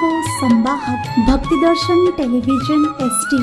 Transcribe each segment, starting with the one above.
को संवाहक भक्ति दर्शन टेलिभिजन एसटी।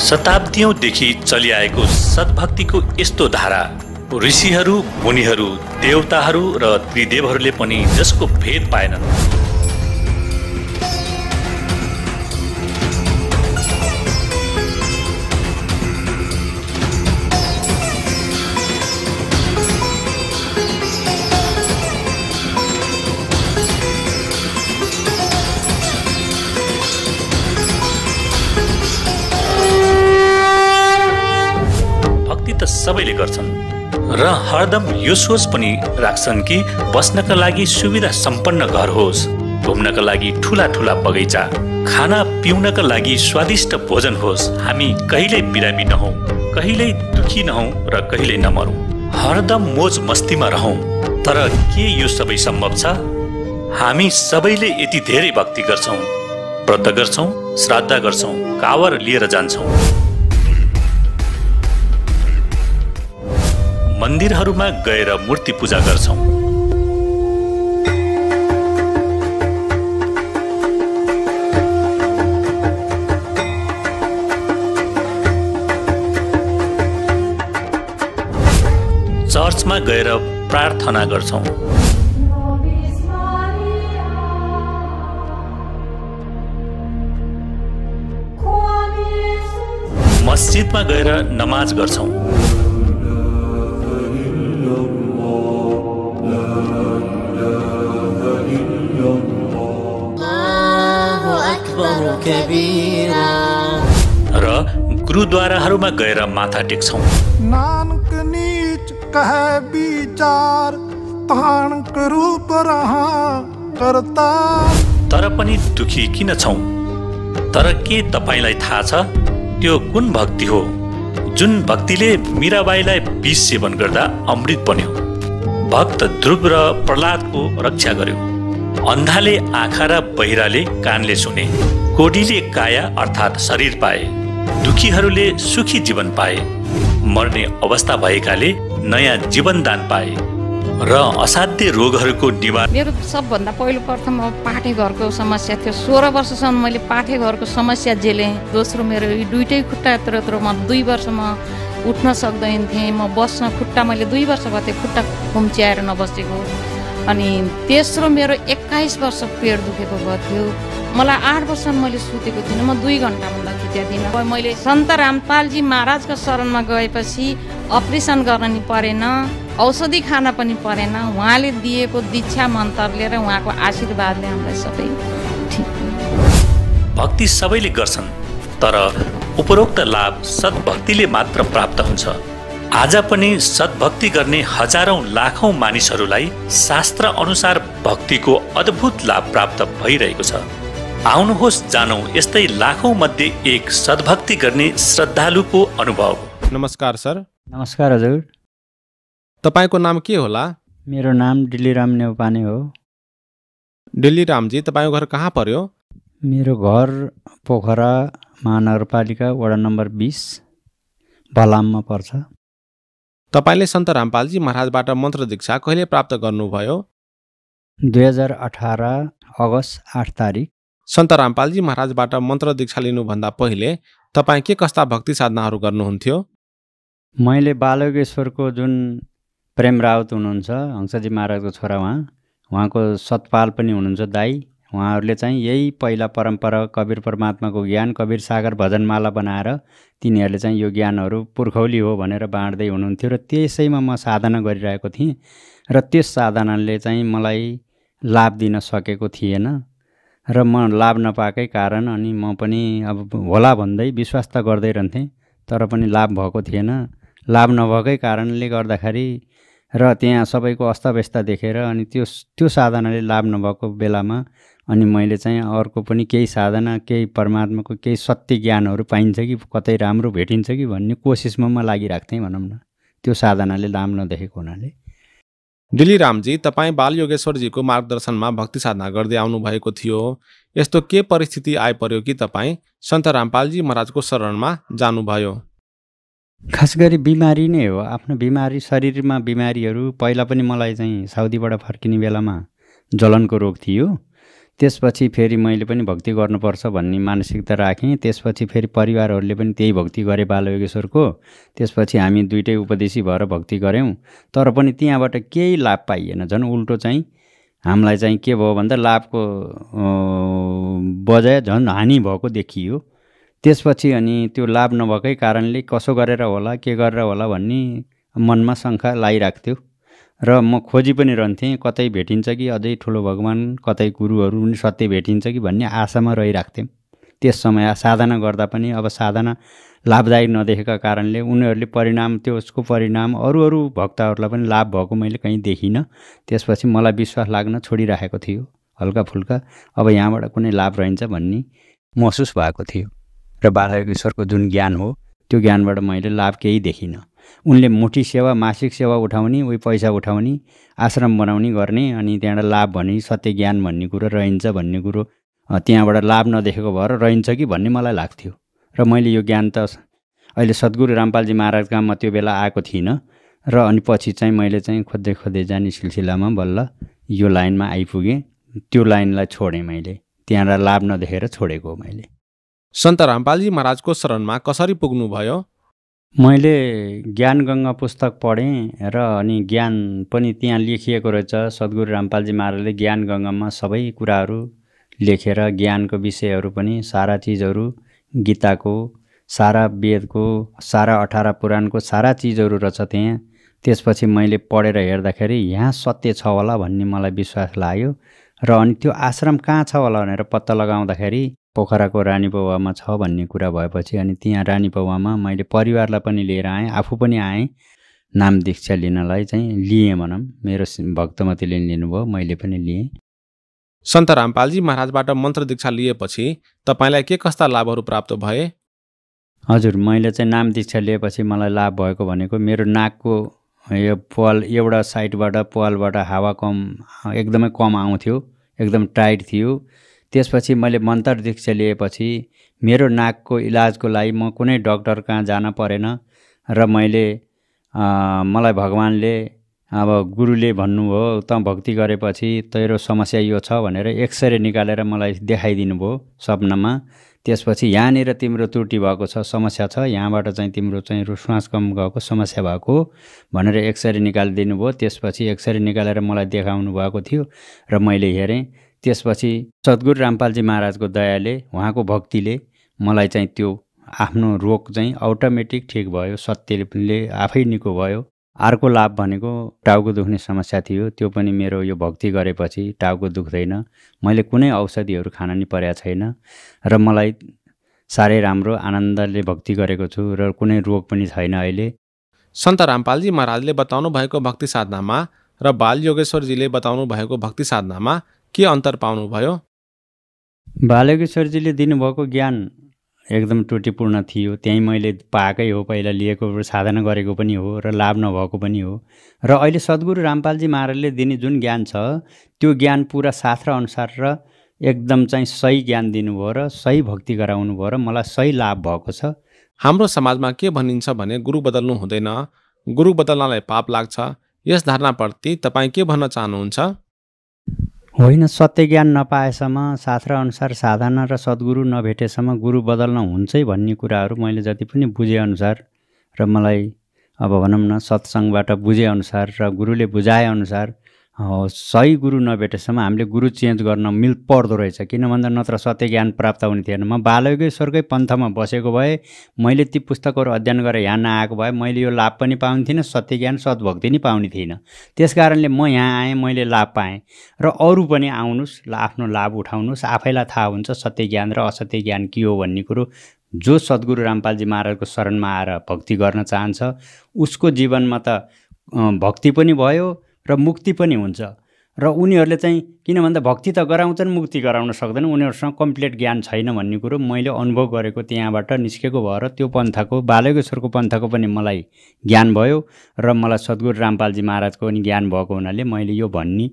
शताब्दीौंदेखि चलिआएको सद्भक्तिको यस्तो धारा ऋषिहरू, मुनिहरू, देवताहरू र त्रिदेवहरूले पनि जसको भेद पाएनन्। सबैले गर्छन् र हरदम यो सोच पनि राख्छन् कि बस्नका लागि सुविधा सम्पन्न घर होस्, घुम्नका लागि ठूला ठूला बगैँचा, खाना पिउनका लागि स्वादिष्ट भोजन होस्। हामी कहिल्यै बिरामी नहौं, कहिल्यै दुखी नहौं र कहिल्यै नमरौं, हरदम मोज मस्तीमा रहौं। तर के यो सबै सम्भव छ? हामी सबैले यति धेरै भक्ति गर्छौं, व्रत गर्छौं, श्राद्ध गर्छौं, कावर लिएर जान्छौं, मन्दिरहरूमा गएर मूर्ति पूजा गर्छौं, चर्चमा गएर प्रार्थना गर्छौं, मस्जिदमा गएर नमाज गर्छौं, र गुरुद्वाराहरूमा गएर माथा टेक्छौं। नानक नीच कहे विचार तान रूप रहा करता। तर पनि दुखी किन छौं? तर के तपाईलाई थाहा छ त्यो कुन भक्ति हो जुन भक्तिले मीराबाईलाई विष सेवन गर्दा अमृत बन्यो, भक्त ध्रुव र प्रहलादको रक्षा गर्यो, अन्धाले आँखा र बहिराले कानले सुने, कोडीले काया अर्थात् शरीर पाए, दुखीहरूले सुखी जीवन पाए, मर्ने अवस्था भएकाले नयाँ जीवनदान पाए र असाध्य रोगहरूको निवारण। मेरो सबभन्दा पहिलो प्रथम पाठे घरको समस्या थियो। 16 वर्षसम्म मैले पाठे घरको समस्या झेलेँ। दोस्रो मेरो दुईटै खुट्टा यत्रो म 2 वर्षमा उठ्न सक्दैन थिएँ। म बस्न खुट्टा मैले 2 वर्ष भए खुट्टा खुम्च्याएर नबसेको। अनि तेस्रो मेरो 21 वर्ष पेट दुखेको भएको थियो। मलाई 8 वर्षमा मैले सुतेको थिइनँ। म 2 घन्टाभन्दा सुत्दिनँ। मैले सन्त रामपालजी महाराजको शरणमा गएपछि अपरेसन गर्न नि परेन, औषधि खान पनि परेन। उहाँले दिएको दीक्षा मन्त्रले र उहाँको आशीर्वादले हामीलाई सबै ठिक भयो। भक्ति सबैले गर्छन्, तर उपरोक्त लाभ सद्भक्तिले मात्र प्राप्त हुन्छ। आज पनि सद्भक्ति गर्ने हजारौं लाखौं मानिसहरूलाई शास्त्र अनुसार भक्तिको अद्भुत लाभ प्राप्त भइरहेको छ। आउनुहोस् जानौं यस्तै लाखौं मध्ये एक सद्भक्ति गर्ने श्रद्धालुको अनुभव। नमस्कार सर। नमस्कार हजुर। तपाईको नाम के होला? मेरो नाम डिलिराम नेउपाने हो। डिलिरामजी, तपाईको घर कहाँ पर्यो? मेरो घर पोखरा महानगरपालिका वडा नम्बर 20 भलाममा पर्छ। तपाईले सन्त रामपालजी महाराजबाट मन्त्र दीक्षा कहिले प्राप्त गर्नुभयो? 2018 अगस्त 8 तारिक। सन्त रामपालजी महाराजबाट मन्त्र दीक्षा लिनुभन्दा पहिले तपाईँ के कस्ता भक्ति साधनाहरू गर्नुहुन्थ्यो? मैले बालयोगेश्वरको जुन प्रेम राउत हुनुहुन्छ, हंसजी महाराजको छोरा, उहाँको सतपाल पनि हुनुहुन्छ दाई, उहाँहरूले चाहिँ यही पहिला परम्परा कबीर परमात्माको ज्ञान कबीर सागर भजनमाला बनाएर तिनीहरूले चाहिँ यो ज्ञानहरू पुर्खौली हो भनेर बाँड्दै हुनुहुन्थ्यो र त्यसैमा म साधना गरिरहेको थिएँ र त्यस साधनाले चाहिँ मलाई लाभ दिन सकेको थिएन र म लाभ नपाएकै कारण अनि म पनि अब होला भन्दै विश्वास त गर्दै रहन्थेँ, तर पनि लाभ भएको थिएन। लाभ नभएकै कारणले गर्दाखेरि र त्यहाँ सबैको अस्तव्यस्त देखेर अनि त्यो साधनाले लाभ नभएको बेलामा अनि मैले चाहिँ अर्को पनि केही साधना, केही परमात्माको केही सत्य ज्ञानहरू पाइन्छ कि कतै राम्रो भेटिन्छ कि भन्ने कोसिसमा म लागिरहेको थिएँ भनौँ न, त्यो साधनाले लाभ नदेखेको हुनाले। दिलीरामजी, तपाईँ बाल योगेश्वरजीको मार्गदर्शनमा भक्ति साधना गर्दै आउनुभएको थियो। यस्तो के परिस्थिति आइपर्यो कि तपाईँ सन्त रामपालजी महाराजको शरणमा जानुभयो? खास गरी बिमारी नै हो, आफ्नो बिमारी, शरीरमा बिमारीहरू। पहिला पनि मलाई चाहिँ साउदीबाट फर्किने बेलामा जलनको रोग थियो। त्यसपछि फेरि मैले पनि भक्ति गर्नुपर्छ भन्ने मानसिकता राखेँ। त्यसपछि फेरि परिवारहरूले पनि त्यही भक्ति गरे बालयोगेश्वरको। त्यसपछि हामी दुइटै उपदेशी भएर भक्ति गऱ्यौँ, तर पनि त्यहाँबाट केही लाभ पाइएन। झन् उल्टो चाहिँ हामीलाई चाहिँ के भयो भन्दा लाभको बजाय झन् हानि भएको देखियो। त्यसपछि अनि त्यो लाभ नभएकै कारणले कसो गरेर होला, के गरेर होला भन्ने मनमा शङ्का लागिरहेको थियो र म खोजी पनि रहन्थेँ, कतै भेटिन्छ कि अझै ठुलो भगवान्, कतै गुरुहरू पनि सत्य भेटिन्छ कि भन्ने आशामा रहिरहेको थियौँ। त्यस समय साधना गर्दा पनि अब साधना लाभदायक नदेखेका कारणले उनीहरूले परिणाम, त्यसको परिणाम अरू भक्तहरूलाई पनि लाभ भएको मैले कहीँ देखिनँ। त्यसपछि मलाई विश्वास लाग्न छोडिराखेको थियो हल्का फुल्का, अब यहाँबाट कुनै लाभ रहन्छ भन्ने महसुस भएको थियो। र बालयोगेश्वरको जुन ज्ञान हो त्यो ज्ञानबाट मैले लाभ केही देखिनँ। उनले मुठी सेवा, मासिक सेवा उठाउने, उही पैसा उठाउने, आश्रम बनाउने गर्ने, अनि त्यहाँबाट लाभ भने सत्य ज्ञान भन्ने कुरो रहन्छ भन्ने कुरो त्यहाँबाट लाभ नदेखेको भएर रहन्छ कि भन्ने मलाई लाग्थ्यो। र मैले यो ज्ञान त अहिले सद्गुरु रामपालजी महाराजका म त्यो बेला आएको थिइनँ र अनि पछि चाहिँ मैले चाहिँ खोज्दै जाने सिलसिलामा बल्ल यो लाइनमा आइपुगेँ। त्यो लाइनलाई छोडेँ मैले, त्यहाँबाट लाभ नदेखेर छोडेको मैले। सन्त रामपालजी महाराजको शरणमा कसरी पुग्नुभयो? मैले ज्ञान गङ्गा पुस्तक पढेँ र अनि ज्ञान पनि त्यहाँ लेखिएको रहेछ। सद्गुरु रामपालजी महाराजले ज्ञान गङ्गामा सबै कुराहरू लेखेर, ज्ञानको विषयहरू पनि सारा चिजहरू, गीताको, सारा वेदको, सारा 18 पुराणको सारा चिजहरू रहेछ त्यहाँ। त्यसपछि मैले पढेर हेर्दाखेरि यहाँ सत्य छ होला भन्ने मलाई विश्वास लाग्यो। र अनि त्यो आश्रम कहाँ छ होला भनेर पत्ता लगाउँदाखेरि पोखराको रानीपौवामा छ भन्ने कुरा भएपछि अनि त्यहाँ रानीपौवामा मैले परिवारलाई पनि लिएर आएँ, आफू पनि आएँ नाम दीक्षा लिनलाई चाहिँ लिएँ भनौँ। मेरो भक्तमतीले लिनुभयो, मैले पनि लिएँ। सन्त रामपालजी महाराजबाट मन्त्र दीक्षा लिएपछि तपाईँलाई के कस्ता लाभहरू प्राप्त भए? हजुर, मैले चाहिँ नाम दीक्षा लिएपछि मलाई लाभ भएको भनेको मेरो नाकको यो पाल, एउटा साइडबाट पालबाट हावा एकदमै कम आउँथ्यो, एकदम टाइट थियो। त्यसपछि मैले मन्त्र दीक्षा लिएपछि मेरो नाकको इलाजको लागि म कुनै डक्टर कहाँ जान परेन र मलाई भगवानले, अब गुरुले भन्नुभयो त भक्ति गरेपछि तेरो समस्या यो छ भनेर एक्सरे निकालेर मलाई देखाइदिनु भयो सपनामा। त्यसपछि यहाँनिर तिम्रो त्रुटि भएको छ, समस्या छ, यहाँबाट चाहिँ तिम्रो चाहिँ श्वास कम गएको समस्या भएको भनेर एक्सरे निकालिदिनु भयो। त्यसपछि एक्सरे निकालेर मलाई देखाउनु भएको थियो र मैले हेरेँ। त्यसपछि सद्गुरु रामपालजी महाराजको दयाले, उहाँको भक्तिले मलाई चाहिँ त्यो आफ्नो रोग चाहिँ अटोमेटिक ठिक भयो, सत्यले आफै निको भयो। अर्को लाभ भनेको टाउको दुख्ने समस्या थियो, त्यो पनि मेरो यो भक्ति गरेपछि टाउको दुख्दैन। मैले कुनै औषधिहरू खान नि परेको छैन र मलाई साह्रै राम्रो आनन्दले भक्ति गरेको छु र कुनै रोग पनि छैन अहिले। सन्त रामपालजी महाराजले बताउनु भएको भक्ति साधनामा र बाल योगेश्वरजीले बताउनु भएको भक्ति साधनामा के अन्तर पाउनुभयो? बालयोगेश्वरजीले दिनुभएको ज्ञान एकदम त्रुटिपूर्ण थियो। त्यहीँ मैले पाएकै हो, पहिला लिएको, साधना गरेको पनि हो र लाभ नभएको पनि हो। र अहिले सद्गुरु रामपालजी महाराजले दिने जुन ज्ञान छ त्यो ज्ञान पुरा शास्त्र अनुसार र एकदम चाहिँ सही ज्ञान दिनुभयो र सही भक्ति गराउनु भयो र मलाई सही लाभ भएको छ। हाम्रो समाजमा के भनिन्छ भने गुरु बदल्नु हुँदैन, गुरु बदल्नलाई पाप लाग्छ। यस धारणाप्रति तपाईँ के भन्न चाहनुहुन्छ? होइन, सत्य ज्ञान नपाएसम्म, शास्त्र अनुसार साधना र सद्गुरु नभेटेसम्म गुरु बदल्न हुन्छै भन्ने कुराहरू मैले जति पनि बुझेअनुसार र मलाई अब भनौँ न सत्सङ्गबाट बुझेअनुसार र गुरुले बुझाएअनुसार सही गुरु नभेटेसम्म हामीले गुरु चेन्ज गर्न पर्दो रहेछ। किन भन्दा नत्र सत्य ज्ञान प्राप्त हुने थिएन। म बालयोगेश्वरकै पन्थमा बसेको भए, मैले ती पुस्तकहरू अध्ययन गरेर यहाँ नआएको भए मैले यो लाभ पनि पाउने थिइनँ, सत्य ज्ञान सद्भक्ति नि पाउने थिइनँ। त्यस कारणले म यहाँ आएँ, मैले लाभ पाएँ र अरू पनि आउनुहोस्, आफ्नो लाभ उठाउनुहोस्। आफैलाई थाहा हुन्छ सत्य ज्ञान र असत्य ज्ञान के हो भन्ने कुरो। जो सद्गुरु रामपालजी महाराजको शरणमा आएर भक्ति गर्न चाहन्छ उसको जीवनमा त भक्ति पनि भयो र मुक्ति पनि हुन्छ। र उनीहरूले चाहिँ किन भन्दा भक्ति त गराउँछन्, मुक्ति गराउन सक्दैन, उनीहरूसँग कम्प्लिट ज्ञान छैन भन्ने कुरो मैले अनुभव गरेको त्यहाँबाट निस्केको भएर त्यो पन्थाको बालयोगेश्वरको पन्थाको पनि मलाई ज्ञान भयो र मलाई सद्गुरु रामपालजी महाराजको पनि ज्ञान भएको हुनाले मैले यो भन्ने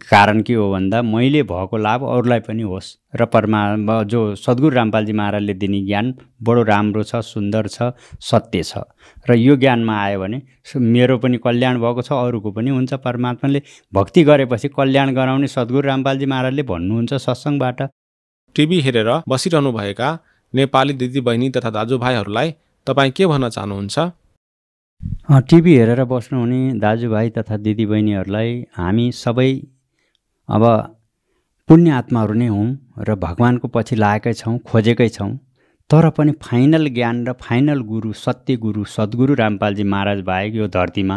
कारण के हो भन्दा मैले भएको लाभ अरूलाई पनि होस् र परमात्मा जो सद्गुरु रामपालजी महाराजले दिने ज्ञान बडो राम्रो छ, सुन्दर छ, सत्य छ र यो ज्ञानमा आयो भने मेरो पनि कल्याण भएको छ, अरूको पनि हुन्छ। परमात्माले भक्ति गरेपछि कल्याण गराउने सद्गुरु रामपालजी महाराजले भन्नुहुन्छ सत्सङ्गबाट। टिभी हेरेर बसिरहनुभएका नेपाली दिदीबहिनी तथा दाजुभाइहरूलाई तपाईँ के भन्न चाहनुहुन्छ? टिभी हेरेर बस्नुहुने दाजुभाइ तथा दिदीबहिनीहरूलाई हामी सबै अब पुण्य आत्माहरू नै हौँ र भगवानको पछि लागेकै छौँ, खोजेकै छौँ। तर पनि फाइनल ज्ञान र फाइनल गुरु, सत्य गुरु सद्गुरु रामपालजी महाराज बाहेक यो धरतीमा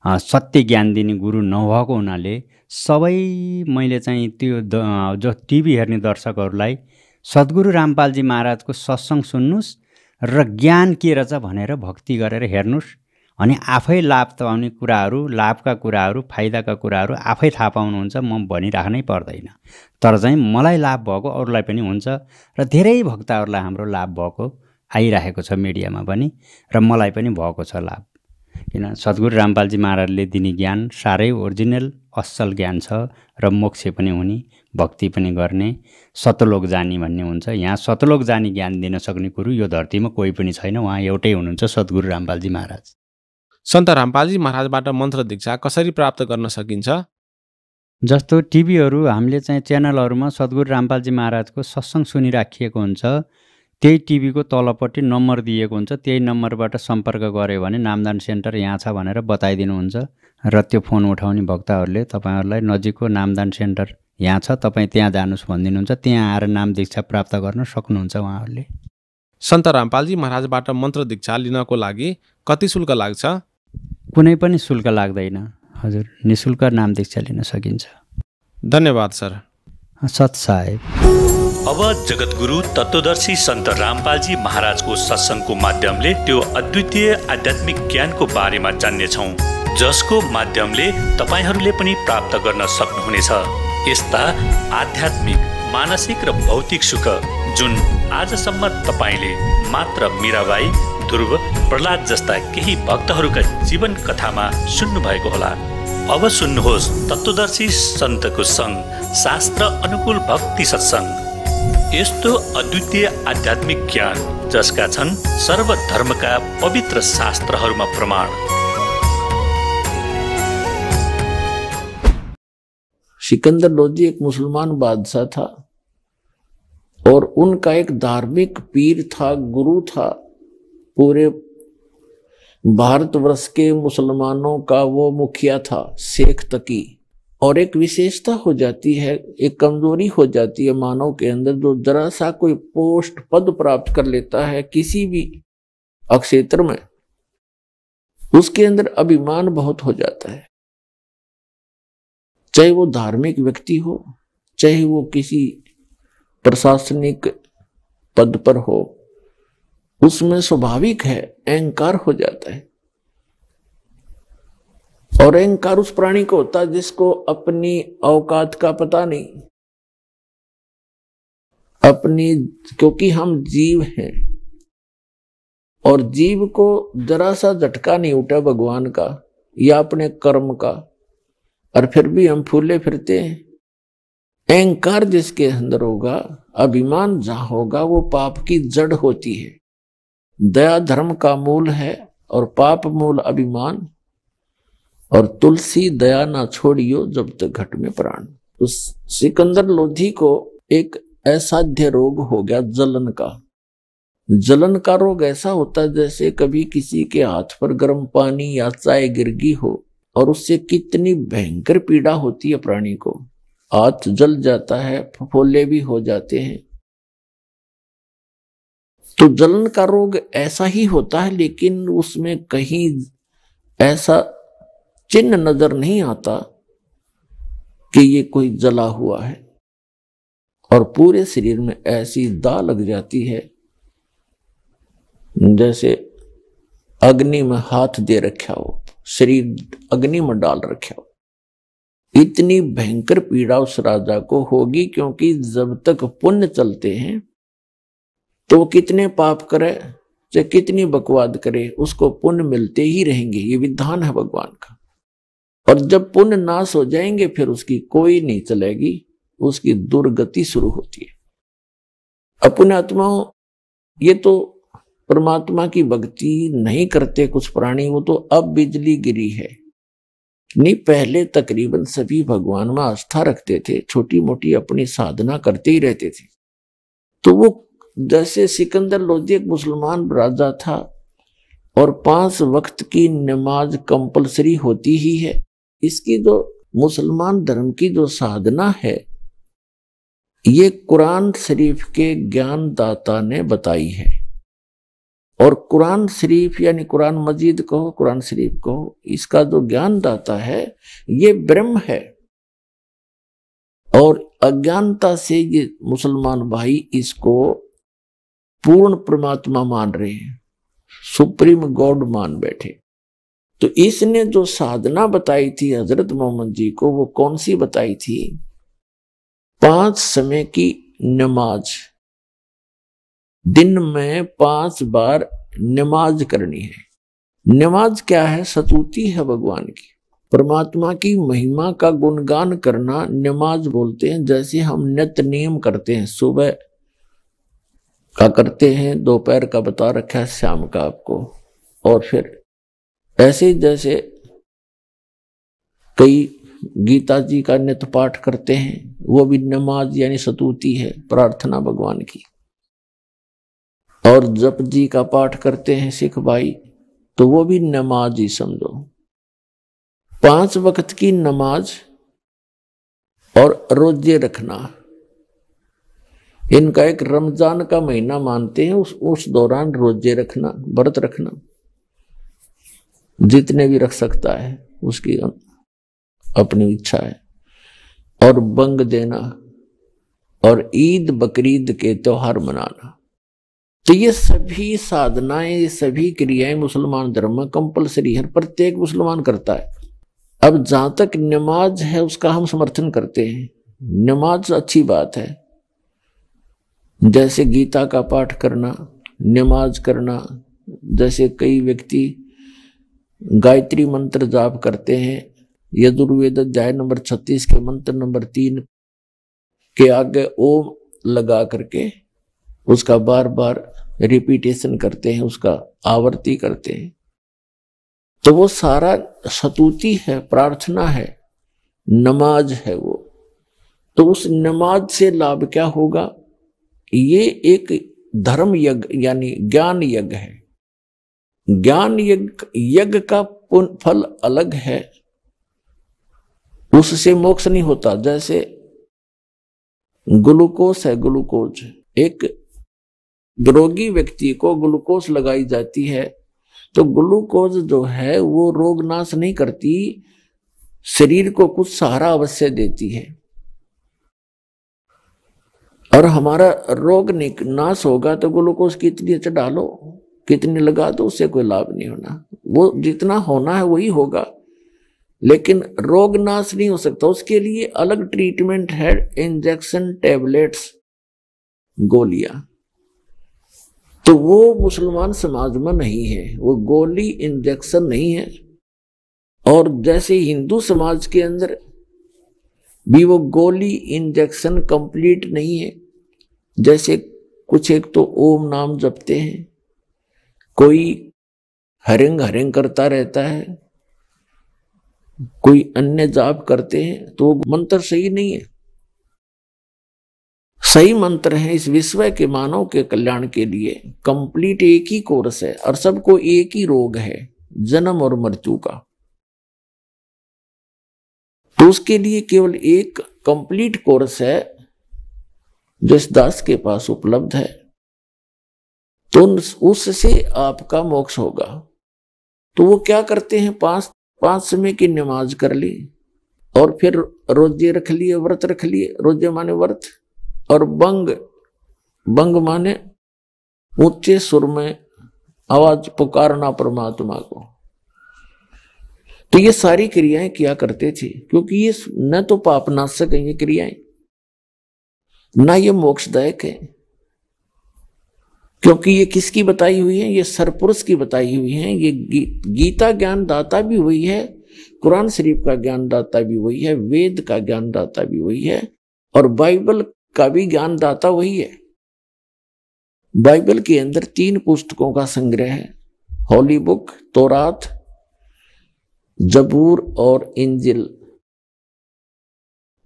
सत्य ज्ञान दिने गुरु नभएको हुनाले सबै मैले चाहिँ त्यो जो टिभी हेर्ने दर्शकहरूलाई सद्गुरु रामपालजी महाराजको सत्सङ्ग सुन्नुहोस् र ज्ञान के रहेछ भनेर भक्ति गरेर हेर्नुहोस्। अनि आफै लाभ पाउने कुराहरू, लाभका कुराहरू, फाइदाका कुराहरू आफै थाहा पाउनुहुन्छ। म भनिराख्नै पर्दैन। तर चाहिँ मलाई लाभ भएको अरूलाई पनि हुन्छ र धेरै भक्तहरूलाई हाम्रो लाभ भएको आइरहेको छ मिडियामा पनि र मलाई पनि भएको छ लाभ। किन सद्गुरु रामपालजी महाराजले दिने ज्ञान साह्रै ओरिजिनल असल ज्ञान छ र मोक्ष पनि हुने, भक्ति पनि गर्ने, सतलोक जाने भन्ने हुन्छ। यहाँ सतलोक जाने ज्ञान दिन सक्ने कुरो यो धरतीमा कोही पनि छैन, उहाँ एउटै हुनुहुन्छ सद्गुरु रामपालजी महाराज। सन्त रामपालजी महाराजबाट मन्त्र दीक्षा कसरी प्राप्त गर्न सकिन्छ? जस्तो टिभीहरू हामीले चाहिँ च्यानलहरूमा सद्गुरु रामपालजी महाराजको सत्सङ्ग सुनिराखिएको हुन्छ, त्यही टिभीको तलपट्टि नम्बर दिएको हुन्छ, त्यही नम्बरबाट सम्पर्क गऱ्यो भने नामदान सेन्टर यहाँ छ भनेर बताइदिनुहुन्छ र त्यो फोन उठाउने भक्तहरूले तपाईँहरूलाई नजिकको नामदान सेन्टर यहाँ छ, तपाईँ त्यहाँ जानुहोस् भनिदिनुहुन्छ। त्यहाँ आएर नाम दीक्षा प्राप्त गर्न सक्नुहुन्छ उहाँहरूले। सन्त रामपालजी महाराजबाट मन्त्र दीक्षा लिनको लागि कति शुल्क लाग्छ? कुनै पनि शुल्क लाग्दैन हजुर, निःशुल्क नाम दीक्षा लिन सकिन्छ। धन्यवाद सर। सत साहेब। अब जगतगुरु तत्वदर्शी सन्त रामपालजी महाराजको सत्सङ्गको माध्यमले त्यो अद्वितीय आध्यात्मिक ज्ञानको बारेमा जान्नेछौँ, जसको माध्यमले तपाईँहरूले पनि प्राप्त गर्न सक्नुहुनेछ। यस्ता आध्यात्मिक, मानसिक र भौतिक सुख जुन आजसम्म तपाईँले मात्र मीराबाई, ध्रुव, प्रहलाद जस्ता केही भक्तहरूका जीवन कथामा सुन्नुभएको होला। अब सुन्नुहोस् तत्वदर्शी सन्तको सङ्ग, शास्त्र अनुकूल भक्ति सत्सङ्ग। यस्तो अद्वितीय आध्यात्मिक ज्ञान जसका छन् सर्वधर्मका पवित्र शास्त्रहरूमा प्रमाण। सिकंदर लोधी एक मुसलमान बादशाह था और उनका एक धार्मिक पीर था, गुरु था। पूरे भारतवर्ष के मुसलमानों का वो मुखिया था, शेख तकी। और एक विशेषता हो जाती है, एक कमजोरी हो जाती है मानव के अंदर, जो जरा सा कोई पोस्ट पद प्राप्त कर लेता है किसी भी क्षेत्र में, उसके अंदर अभिमान बहुत हो जाता है। चाहे वो धार्मिक व्यक्ति हो, चाहे वो किसी प्रशासनिक पद पर हो, उसमें स्वाभाविक है अहंकार हो जाता है। और अहंकार उस प्राणी को होता है जिसको अपनी औकात का पता नहीं, क्योंकि हम जीव हैं और जीव को जरा सा झटका नहीं उठा भगवान का या अपने कर्म का, और फिर भी हम फूले फिरते हैं। अहंकार जिसके अंदर होगा, अभिमान जहां होगा, वो पाप की जड़ होती है। दया धर्म का मूल है और पाप मूल अभिमान। और तुलसी दया ना छोड़ियो जब तक घट में प्राण। तो सिकंदर लोधी को एक असाध्य रोग हो गया, जलन का। जलन का रोग ऐसा होता है जैसे कभी किसी के हाथ पर गर्म पानी या चाय गिर गई हो, और उससे कितनी भयंकर पीड़ा होती है प्राणी को। हाथ जल जाता है, फफोले भी हो जाते हैं। तो जलन का रोग ऐसा ही होता है, लेकिन उसमें कहीं ऐसा चिन्ह नजर नहीं आता कि ये कोई जला हुआ है, और पूरे शरीर में ऐसी दाग लग जाती है जैसे अग्नि में हाथ दे रखा हो, शरीर अग्नि में डाल रखे हो। इतनी भयंकर पीड़ा उस राजा को होगी, क्योंकि जब तक पुण्य चलते हैं तो वो कितने पाप करे चाहे कितनी बकवाद करे, उसको पुण्य मिलते ही रहेंगे। ये विधान है भगवान का। और जब पुण्य नाश हो जाएंगे फिर उसकी कोई नहीं चलेगी, उसकी दुर्गति शुरू होती है। अपने आत्माओं, ये तो परमात्मा की भक्ति नहीं करते कुछ प्राणी, वो तो अब बिजली गिरी है। नहीं, पहले तकरीबन सभी भगवान में आस्था रखते थे, छोटी मोटी अपनी साधना करते ही रहते थे। तो वो जैसे सिकंदर लोधी एक मुसलमान राजा था और 5 वक्त की नमाज कंपलसरी होती ही है। इसकी जो मुसलमान धर्म की जो साधना है, ये कुरान शरीफ के ज्ञानदाता ने बताई है। और कुरान शरीफ यानी कुरान मजीद कहो, कुरान शरीफ कहो, इसका जो ज्ञानदाता है ये ब्रह्म है। और अज्ञानता से ये मुसलमान भाई इसको पूर्ण परमात्मा मान रहे हैं, सुप्रीम गॉड मान बैठे। तो इसने जो साधना बताई थी हजरत मोहम्मद जी को, वो कौन सी बताई थी? 5 समय की नमाज, दिन में 5 बार नमाज करनी है। नमाज क्या है? स्तुति है भगवान की, परमात्मा की महिमा का गुणगान करना नमाज बोलते हैं। जैसे हम नित्य नियम करते हैं, सुबह का करते हैं, दोपहर का बता रखा है, शाम का आपको। और फिर ऐसे ही जैसे कई गीता जी का नित्य पाठ करते हैं, वो भी नमाज यानी स्तुति है, प्रार्थना भगवान की। और जप जी का पाठ करते हैं सिख भाई, तो वो भी नमाज ही समझो। 5 वक्त की नमाज और रोजे रखना, इनका एक रमजान का महीना मानते हैं, उस दौरान रोजे रखना, व्रत रखना, जितने भी रख सकता है उसकी अपनी इच्छा है। और बंग देना और ईद बकरीद के त्योहार मनाना। तो ये सभी साधनाएं, ये सभी क्रियाएं मुसलमान धर्म में कंपलसरी है, प्रत्येक मुसलमान करता है। अब जहां तक नमाज है उसका हम समर्थन करते हैं, नमाज अच्छी बात है। जैसे गीता का पाठ करना, नमाज करना, जैसे कई व्यक्ति गायत्री मंत्र जाप करते हैं, यजुर्वेद अध्याय नंबर 36 के मंत्र नंबर 3 के आगे ओम लगा करके उसका बार बार रिपीटेशन करते हैं, उसका आवर्ती करते हैं। तो वो सारा स्तुति है, प्रार्थना है, नमाज है वो। तो उस नमाज से लाभ क्या होगा? ये एक धर्म यज्ञ यानी ज्ञान यज्ञ है। ज्ञान यज्ञ का फल अलग है, उससे मोक्ष नहीं होता। जैसे ग्लूकोज है, ग्लूकोज, एक रोगी व्यक्ति को ग्लूकोज लगाई जाती है, तो ग्लूकोज जो है वो रोग नाश नहीं करती, शरीर को कुछ सहारा अवश्य देती है। और हमारा रोग नाश होगा तो ग्लूकोज कितनी चढ़ा लो, कितनी लगा दो, उससे कोई लाभ नहीं होना। वो जितना होना है वही होगा, लेकिन रोग नाश नहीं हो सकता। उसके लिए अलग ट्रीटमेंट है, इंजेक्शन, टैबलेट्स, गोलियां। तो वो मुसलमान समाज में नहीं है, वो गोली इंजेक्शन नहीं है। और जैसे हिंदू समाज के अंदर भी वो गोली इंजेक्शन कंप्लीट नहीं है। जैसे कुछ एक तो ओम नाम जपते हैं, कोई हरिंग हरिंग करता रहता है, कोई अन्य जाप करते हैं, तो वो मंत्र सही नहीं है। सही मंत्र है इस विश्व के मानव के कल्याण के लिए। कंप्लीट एक ही कोर्स है और सबको एक ही रोग है, जन्म और मृत्यु का। तो उसके लिए केवल एक कंप्लीट कोर्स है जो इस दास के पास उपलब्ध है, तो उससे आपका मोक्ष होगा। तो वो क्या करते हैं, 5 समय की नमाज कर ली और फिर रोजे रख लिए, व्रत रख लिए। रोजे माने व्रत, और बंग माने ऊंचे सुर में आवाज पुकारना परमात्मा को। तो ये सारी क्रियाएं किया करते थे, क्योंकि ये न तो पाप नाशक है ये क्रियाएं, ना ये मोक्षदायक है। क्योंकि ये किसकी बताई हुई है? ये सरपुरुष की बताई हुई है। ये गीता ज्ञान दाता भी वही है, कुरान शरीफ का ज्ञान दाता भी वही है, वेद का ज्ञान दाता भी वही है, और बाइबल का भी ज्ञान दाता वही है। बाइबल के अंदर 3 पुस्तकों का संग्रह है, होली बुक, तौरात, जबूर और इंजिल,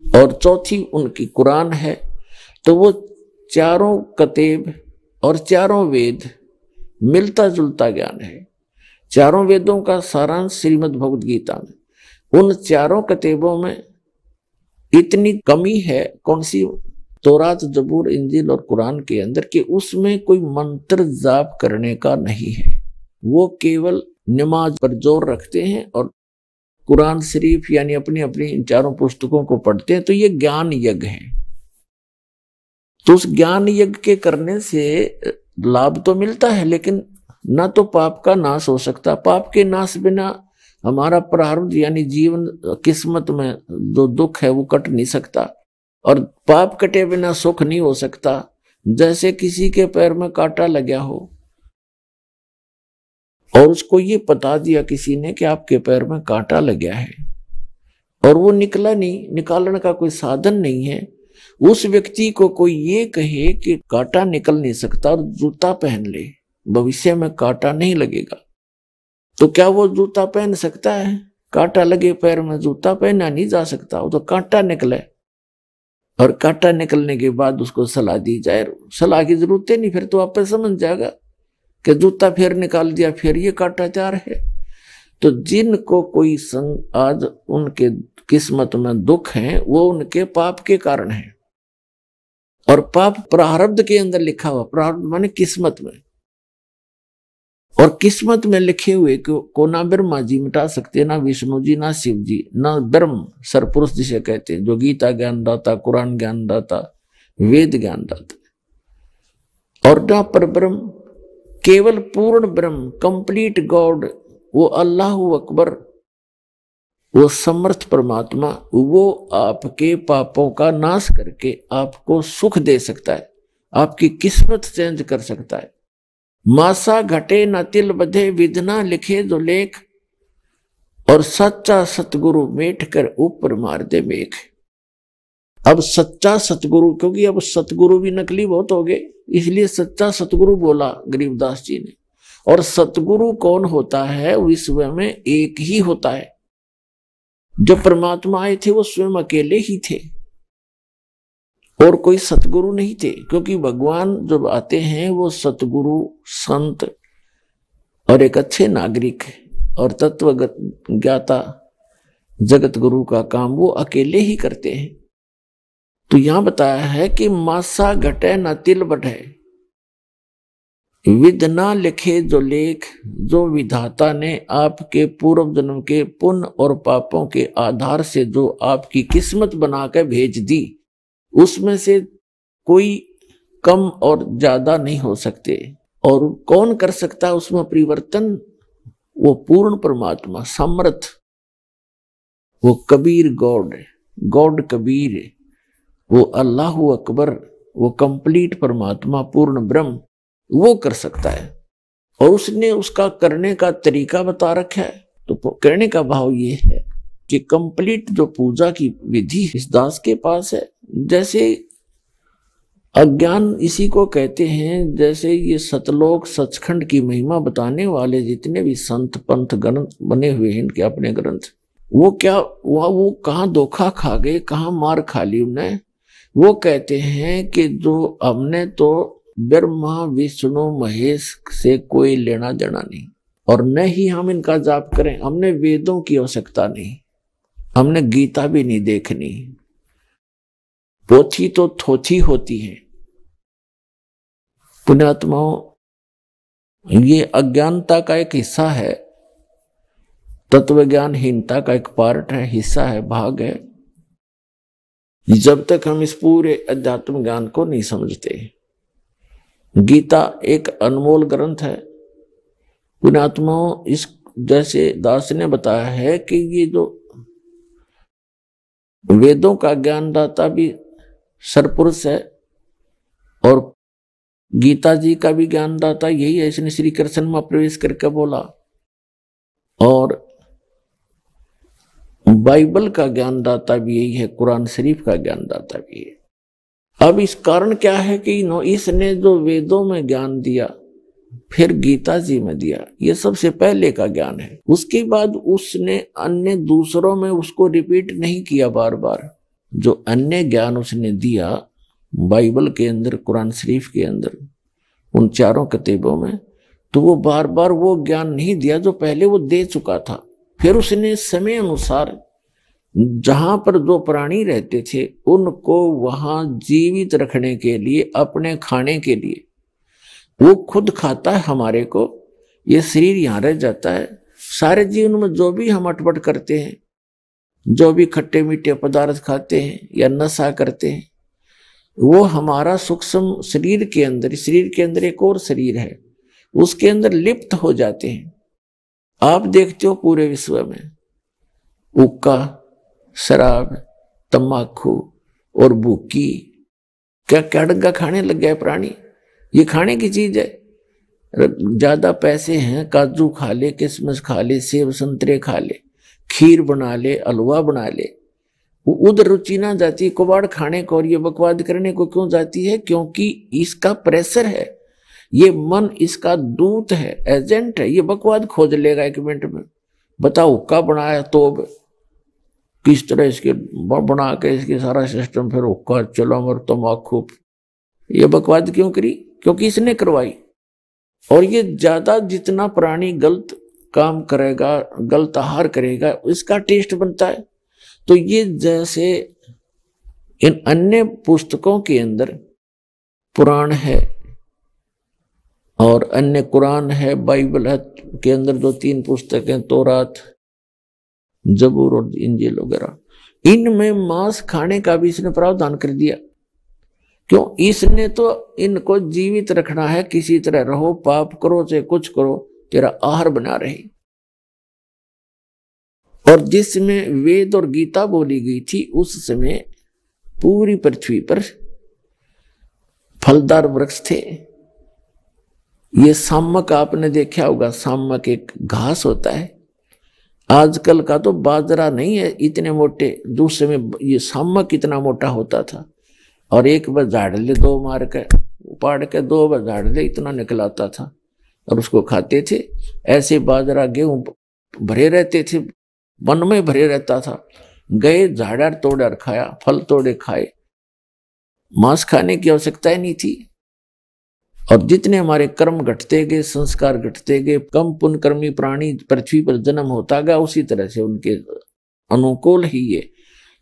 और चौथी उनकी कुरान है। तो वो चारों कतेब और चारों वेद मिलता जुलता ज्ञान है। चारों वेदों का सारांश श्रीमद् भगवद गीता में। उन चारों कतेबों में इतनी कमी है, कौन सी? तौरात, जबूर, इंजिल और कुरान के अंदर, कि उसमें कोई मंत्र जाप करने का नहीं है। वो केवल नमाज पर जोर रखते हैं और कुरान शरीफ यानी अपनी अपनी इन चारों पुस्तकों को पढ़ते हैं। तो ये ज्ञान यज्ञ है। तो उस ज्ञान यज्ञ के करने से लाभ तो मिलता है, लेकिन ना तो पाप का नाश हो सकता। पाप के नाश बिना हमारा प्रारब्ध यानी जीवन किस्मत में जो दुख है वो कट नहीं सकता, और पाप कटे बिना सुख नहीं हो सकता। जैसे किसी के पैर में कांटा लगा हो और उसको ये बता दिया किसी ने कि आपके पैर में कांटा लगा है, और वो निकला नहीं, निकालने का कोई साधन नहीं है। उस व्यक्ति को कोई ये कहे कि कांटा निकल नहीं सकता और जूता पहन ले, भविष्य में कांटा नहीं लगेगा, तो क्या वो जूता पहन सकता है? कांटा लगे पैर में जूता पहना नहीं जा सकता, वो तो कांटा निकले। और कांटा निकलने के बाद उसको सलाह दी जाए, सलाह की जरूरत नहीं, फिर तो आप समझ जाएगा कि जूता फिर निकाल दिया, फिर ये कांटा तैयार है। तो जिनको कोई संग आज उनके किस्मत में दुख है, वो उनके पाप के कारण है। और पाप प्रारब्ध के अंदर लिखा हुआ, प्रारब्ध माने किस्मत में, और किस्मत में लिखे हुए को ना ब्रह्मा जी मिटा सकते, ना विष्णु जी, ना शिव जी, ना ब्रह्म सरपुरुष जिसे कहते हैं, जो गीता ज्ञान दाता, कुरान ज्ञान दाता, वेद ज्ञान दाता, और ना पर ब्रह्म, केवल पूर्ण ब्रह्म, कंप्लीट गॉड, वो अल्लाह अकबर, वो समर्थ परमात्मा, वो आपके पापों का नाश करके आपको सुख दे सकता है, आपकी किस्मत चेंज कर सकता है। मासा घटे न तिल बधे, विधना लिखे जो लेख, और सच्चा सतगुरु मेट कर ऊपर मार दे मेघ। अब सच्चा सतगुरु, क्योंकि अब सतगुरु भी नकली बहुत हो गए, इसलिए सच्चा सतगुरु बोला गरीबदास जी ने। और सतगुरु कौन होता है? विश्व में एक ही होता है। जब परमात्मा आए थे वो स्वयं अकेले ही थे, और कोई सतगुरु नहीं थे, क्योंकि भगवान जब आते हैं वो सतगुरु, संत और एक अच्छे नागरिक और तत्व ज्ञाता जगत गुरु का काम वो अकेले ही करते हैं। तो यहां बताया है कि मासा घटे न तिल बढ़े, विद ना लिखे जो लेख, जो विधाता ने आपके पूर्व जन्म के पुण्य और पापों के आधार से जो आपकी किस्मत बनाकर भेज दी, उसमें से कोई कम और ज्यादा नहीं हो सकते। और कौन कर सकता है उसमें परिवर्तन? वो पूर्ण परमात्मा, समर्थ, वो कबीर गॉड, गॉड कबीर, वो अल्लाह अकबर, वो कंप्लीट परमात्मा, पूर्ण ब्रह्म, वो कर सकता है। और उसने उसका करने का तरीका बता रखा है। तो करने का भाव ये है कि कंप्लीट जो पूजा की विधि इस दास के पास है। जैसे अज्ञान इसी को कहते हैं, जैसे ये सतलोक सचखंड की महिमा बताने वाले जितने भी संत पंथ ग्रंथ बने हुए हैं, इनके अपने ग्रंथ, वो क्या वो कहाँ धोखा खा गए, कहाँ मार खा ली उन्हें। वो कहते हैं कि जो हमने तो ब्रह्मा विष्णु महेश से कोई लेना देना नहीं, और न ही हम इनका जाप करें, हमने वेदों की आवश्यकता नहीं, हमने गीता भी नहीं देखनी, पोथी तो थोथी होती है। पुण्यात्माओं, ये अज्ञानता का एक हिस्सा है, तत्वज्ञानहीनता का एक पार्ट है, हिस्सा है, भाग है। जब तक हम इस पूरे अध्यात्म ज्ञान को नहीं समझते। गीता एक अनमोल ग्रंथ है पुण्यात्माओं, इस जैसे दास ने बताया है कि ये जो वेदों का ज्ञानदाता भी सरपुरुष है और गीता जी का भी ज्ञानदाता यही है, इसने श्री कृष्ण में प्रवेश करके बोला, और बाइबल का ज्ञानदाता भी यही है, कुरान शरीफ का ज्ञानदाता भी है। अब इस कारण क्या है कि इसने जो वेदों में ज्ञान दिया फिर गीता जी में दिया, ये सबसे पहले का ज्ञान है। उसके बाद उसने अन्य दूसरों में उसको रिपीट नहीं किया बार बार। जो अन्य ज्ञान उसने दिया बाइबल के अंदर, कुरान शरीफ के अंदर, उन चारों किताबों में, तो वो बार बार वो ज्ञान नहीं दिया जो पहले वो दे चुका था। फिर उसने समय अनुसार जहां पर जो प्राणी रहते थे उनको वहां जीवित रखने के लिए, अपने खाने के लिए, वो खुद खाता है हमारे को, ये शरीर यहां रह जाता है। सारे जीवन में जो भी हम अटपट करते हैं, जो भी खट्टे मीठे पदार्थ खाते हैं या नशा करते हैं, वो हमारा सूक्ष्म शरीर के अंदर एक और शरीर है, उसके अंदर लिप्त हो जाते हैं। आप देखते हो पूरे विश्व में हुक्का, शराब, तम्बाकू और भूकी, क्या क्या डंगा खाने लग गया प्राणी। ये खाने की चीज है। ज्यादा पैसे हैं, काजू खा ले, किशमिश खा ले, सेब संतरे खा ले, खीर बना ले, हलवा बना ले, उधर रुचि ना जाती कबाड़ खाने को और ये बकवाद करने को क्यों जाती है? क्योंकि इसका प्रेशर है, ये मन इसका दूत है, एजेंट है, ये बकवाद खोज लेगा 1 मिनट में। बताओ हुक्का बनाया तो किस तरह इसके बना के इसके सारा सिस्टम, फिर हुक्का चलो और तम्बाकू, ये बकवाद क्यों करी? क्योंकि इसने करवाई। और ये ज्यादा जितना प्राणी गलत काम करेगा, गलत आहार करेगा, इसका टेस्ट बनता है। तो ये जैसे इन अन्य पुस्तकों के अंदर पुराण है और अन्य कुरान है, बाइबल है के अंदर जो 3 पुस्तकें, तौरात, जबूर और इंजील वगैरह, इनमें मांस खाने का भी इसने प्रावधान कर दिया। क्यों? इसने तो इनको जीवित रखना है, किसी तरह रहो, पाप करो चाहे कुछ करो, तेरा आहार बना रहे। और जिसमें वेद और गीता बोली गई थी उस समय पूरी पृथ्वी पर फलदार वृक्ष थे। ये सामक आपने देखा होगा, सामक एक घास होता है। आजकल का तो बाजरा नहीं है इतने मोटे, दूसरे में ये सामक इतना मोटा होता था, और एक बार झाड़ ले 2 मार के उपाड़ के 2 बार झाड़ ले, इतना निकलाता था और उसको खाते थे। ऐसे बाजरा गेहूं भरे रहते थे, वन में भरे रहता था, गए झाड़ा तोड़ा खाया, फल तोड़े खाए, मांस खाने की आवश्यकता ही नहीं थी। और जितने हमारे कर्म घटते गए, संस्कार घटते गए, कम पुण्यकर्मी प्राणी पृथ्वी पर जन्म होता गया, उसी तरह से उनके अनुकूल ही ये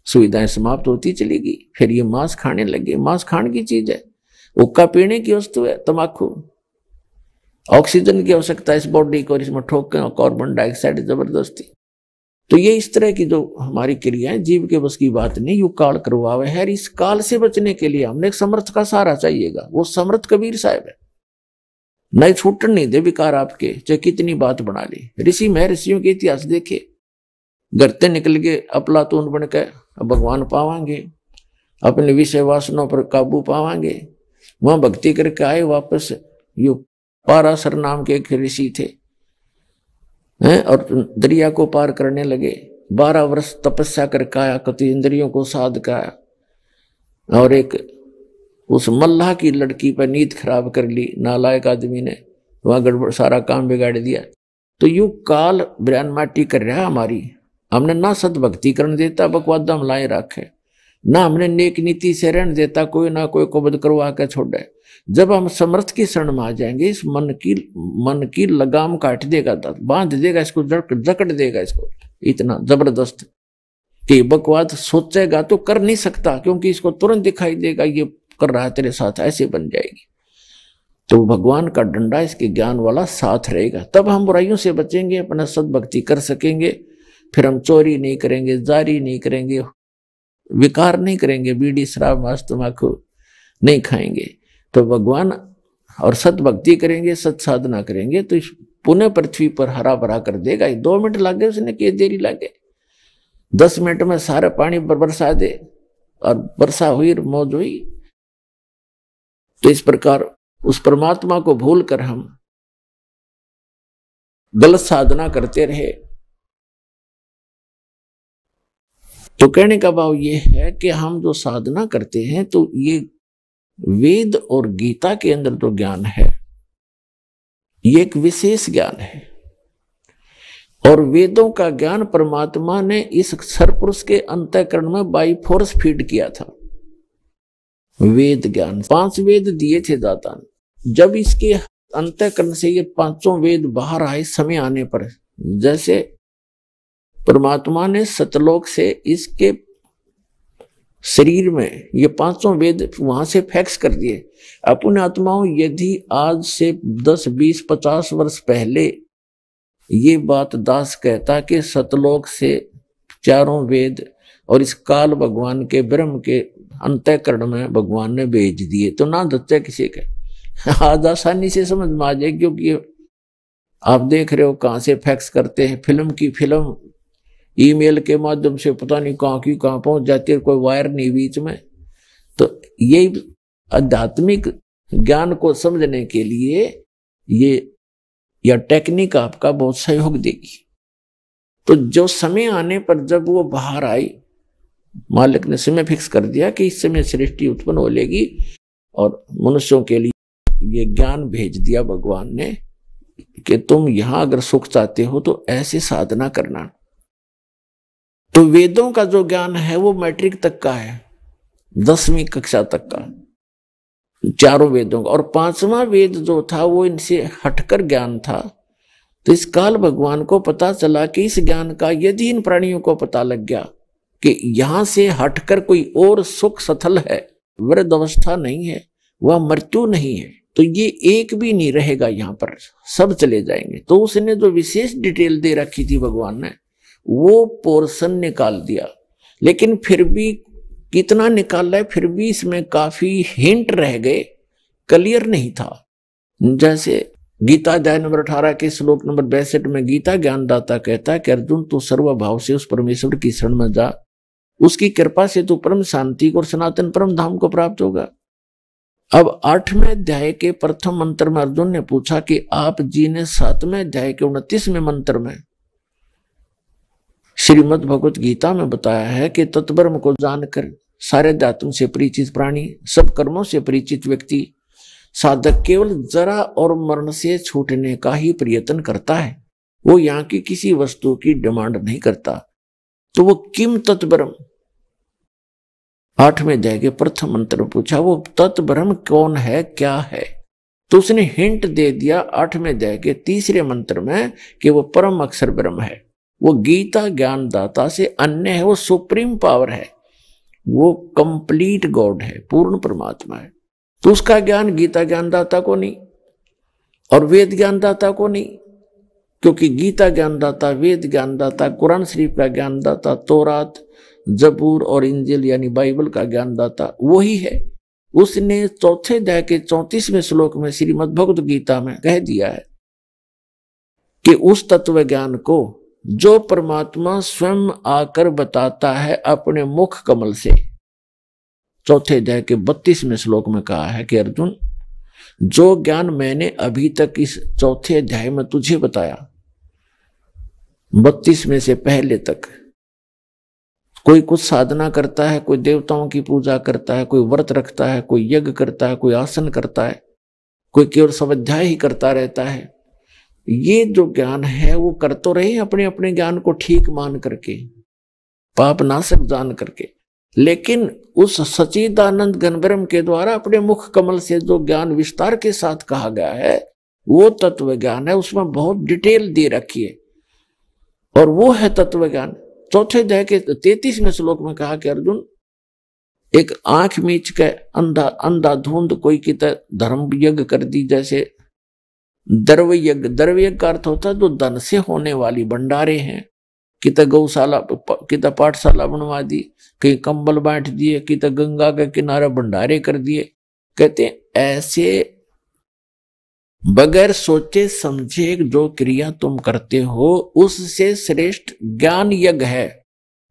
सुविधाएं समाप्त होती चलेगी। फिर ये मांस खाने लगे। मांस खाने की चीज है, हुक्का पीने की वस्तु है, तम्बाकू ऑक्सीजन की आवश्यकता है इस बॉडी को, और इसमें ठोक कार्बन डाइऑक्साइड जबरदस्ती। तो ये इस तरह की जो हमारी क्रियाएं जीव के बस की बात नहीं, यू काल करवावे है। इस काल से बचने के लिए हमने एक समर्थ का सहारा चाहिएगा। वो समर्थ कबीर साहब है, नहीं छूटन नहीं दे विकार आपके, चाहे कितनी बात बना ली। ऋषि महर्षियों के इतिहास देखे, गरते निकल गए अफलातून बन के, भगवान पावांगे, अपने विषय वासनाओं पर काबू पावांगे, वहां भक्ति करके आए वापस। यू पाराशर नाम के एक ऋषि थे और दरिया को पार करने लगे। 12 वर्ष तपस्या करके आया, कति इंद्रियों को साध के आया, और एक उस मल्लाह की लड़की पर नींद खराब कर ली नालायक आदमी ने, वहां गड़बड़ सारा काम बिगाड़ दिया। तो यू काल ब्रैन माटी कर रहा हमारी। हमने ना सदभक्ति करने देता, बकवाद हम लाए रखे, ना हमने नेक नीति से रहने देता, कोई ना कोई को बद करवा के छोड़े। जब हम समर्थ की शरण में आ जाएंगे, इस मन की लगाम काट देगा, बांध देगा इसको, जकड़ देगा इसको इतना जबरदस्त कि बकवाद सोचेगा तो कर नहीं सकता, क्योंकि इसको तुरंत दिखाई देगा ये कर रहा है तेरे साथ, ऐसे बन जाएगी। तो भगवान का डंडा इसके ज्ञान वाला साथ रहेगा, तब हम बुराइयों से बचेंगे, अपना सदभक्ति कर सकेंगे। फिर हम चोरी नहीं करेंगे, जारी नहीं करेंगे, विकार नहीं करेंगे, बीड़ी शराब मांस तम्बाकू नहीं खाएंगे। तो भगवान और सदभक्ति करेंगे, सत साधना करेंगे, तो इस पुनः पृथ्वी पर हरा भरा कर देगा। 2 मिनट लगे उसने, कि देरी लगे, 10 मिनट में सारा पानी बरसा दे, और वर्षा हुई, मौज हुई। तो इस प्रकार उस परमात्मा को भूलकर हम गलत साधना करते रहे। तो कहने का भाव ये है कि हम जो साधना करते हैं तो ये वेद और गीता के अंदर जो ज्ञान है ये एक विशेष ज्ञान है, और वेदों का ज्ञान परमात्मा ने इस सरपुरुष के अंतःकरण में बाई फोर्स फीड किया था। वेद ज्ञान 5 वेद दिए थे दाता ने। जब इसके अंतःकरण से ये 5 वेद बाहर आए समय आने पर, जैसे परमात्मा ने सतलोक से इसके शरीर में ये 5 वेद वहां से फैक्स कर दिए। अपने आत्माओं, यदि आज से 10, 20, 50 वर्ष पहले ये बात दास कहता कि सतलोक से 4 वेद और इस काल भगवान के ब्रह्म के अंतःकरण में भगवान ने भेज दिए, तो ना दत्ता किसी के आज आसानी से समझ में आ जाए, क्योंकि आप देख रहे हो कहां से फैक्स करते हैं। फिल्म की फिल्म ईमेल के माध्यम से पता नहीं कहां की कहां पहुंच जाती है, कोई वायर नहीं बीच में। तो यही आध्यात्मिक ज्ञान को समझने के लिए यह टेक्निक आपका बहुत सहयोग देगी। तो जो समय आने पर जब वो बाहर आई, मालिक ने समय फिक्स कर दिया कि इस समय सृष्टि उत्पन्न हो लेगी, और मनुष्यों के लिए ये ज्ञान भेज दिया भगवान ने कि तुम यहां अगर सुख चाहते हो तो ऐसे साधना करना। तो वेदों का जो ज्ञान है वो मैट्रिक तक का है, 10वीं कक्षा तक का, 4 वेदों का। और 5वां वेद जो था वो इनसे हटकर ज्ञान था। तो इस काल भगवान को पता चला कि इस ज्ञान का यदि इन प्राणियों को पता लग गया कि यहां से हटकर कोई और सुख सथल है, वृद्ध अवस्था नहीं है, वह मृत्यु नहीं है, तो ये एक भी नहीं रहेगा, यहां पर सब चले जाएंगे। तो उसने जो विशेष डिटेल दे रखी थी भगवान ने, वो पोर्शन निकाल दिया। लेकिन फिर भी कितना निकाल है, फिर भी इसमें काफी हिंट रह गए, क्लियर नहीं था। जैसे गीता अध्याय नंबर 18 के श्लोक नंबर 62 में गीता ज्ञानदाता कहता है कि अर्जुन तू सर्वभाव से उस परमेश्वर की शरण में जा, उसकी कृपा से तू परम शांति को और सनातन परम धाम को प्राप्त होगा। अब 8वें अध्याय के प्रथम मंत्र में अर्जुन ने पूछा कि आप जी ने 7वें अध्याय के 29वें मंत्र में श्रीमद् भगवत गीता में बताया है कि तत्ब्रह्म को जानकर सारे अध्यात्म से परिचित प्राणी, सब कर्मों से परिचित व्यक्ति, साधक केवल जरा और मरण से छूटने का ही प्रयत्न करता है, वो यहाँ की किसी वस्तु की डिमांड नहीं करता। तो वो किम तत्ब्रह्म, 8वें अध्याय के प्रथम मंत्र में पूछा वो तत्ब्रह्म कौन है, क्या है? तो उसने हिंट दे दिया 8वें अध्याय के 3रे मंत्र में कि वो परम अक्षर ब्रह्म है, वो गीता ज्ञानदाता से अन्य है, वो सुप्रीम पावर है, वो कंप्लीट गॉड है, पूर्ण परमात्मा है। तो उसका ज्ञान गीता ज्ञानदाता को नहीं और वेद ज्ञानदाता को नहीं, क्योंकि गीता ज्ञानदाता, वेद ज्ञानदाता, कुरान शरीफ का ज्ञानदाता, तौरात, जबूर और इंजिल यानी बाइबल का ज्ञानदाता वही है। उसने 4थे अध्याय के 34वें श्लोक में श्रीमद् भगवत गीता में कह दिया है कि उस तत्व ज्ञान को जो परमात्मा स्वयं आकर बताता है अपने मुख कमल से, 4थे अध्याय के 32वें श्लोक में कहा है कि अर्जुन जो ज्ञान मैंने अभी तक इस 4थे अध्याय में तुझे बताया, 32 में से पहले तक, कोई कुछ साधना करता है, कोई देवताओं की पूजा करता है, कोई व्रत रखता है, कोई यज्ञ करता है, कोई आसन करता है, कोई केवल स्वाध्याय ही करता रहता है। ये जो ज्ञान है वो कर तो रहे अपने अपने ज्ञान को ठीक मान करके, पाप नाशक जान करके, लेकिन उस सच्चिदानंद घन ब्रह्म के द्वारा अपने मुख कमल से जो ज्ञान विस्तार के साथ कहा गया है वो तत्व ज्ञान है। उसमें बहुत डिटेल दे रखी है और वो है तत्व ज्ञान। 4थे अध्याय के 33वें श्लोक में कहा कि अर्जुन एक आंख मीच के अंधाधुंध कोई की धर्म यज्ञ कर दी, जैसे द्रव्य यज्ञ। द्रव्य यज्ञ का अर्थ होता है जो धन से होने वाली भंडारे हैं, कित गौशाला, कित पाठशाला बनवा दी, कहीं कंबल बांट दिए, कित गंगा के किनारे भंडारे कर दिए। कहते हैं ऐसे बगैर सोचे समझे जो क्रिया तुम करते हो उससे श्रेष्ठ ज्ञान यज्ञ है।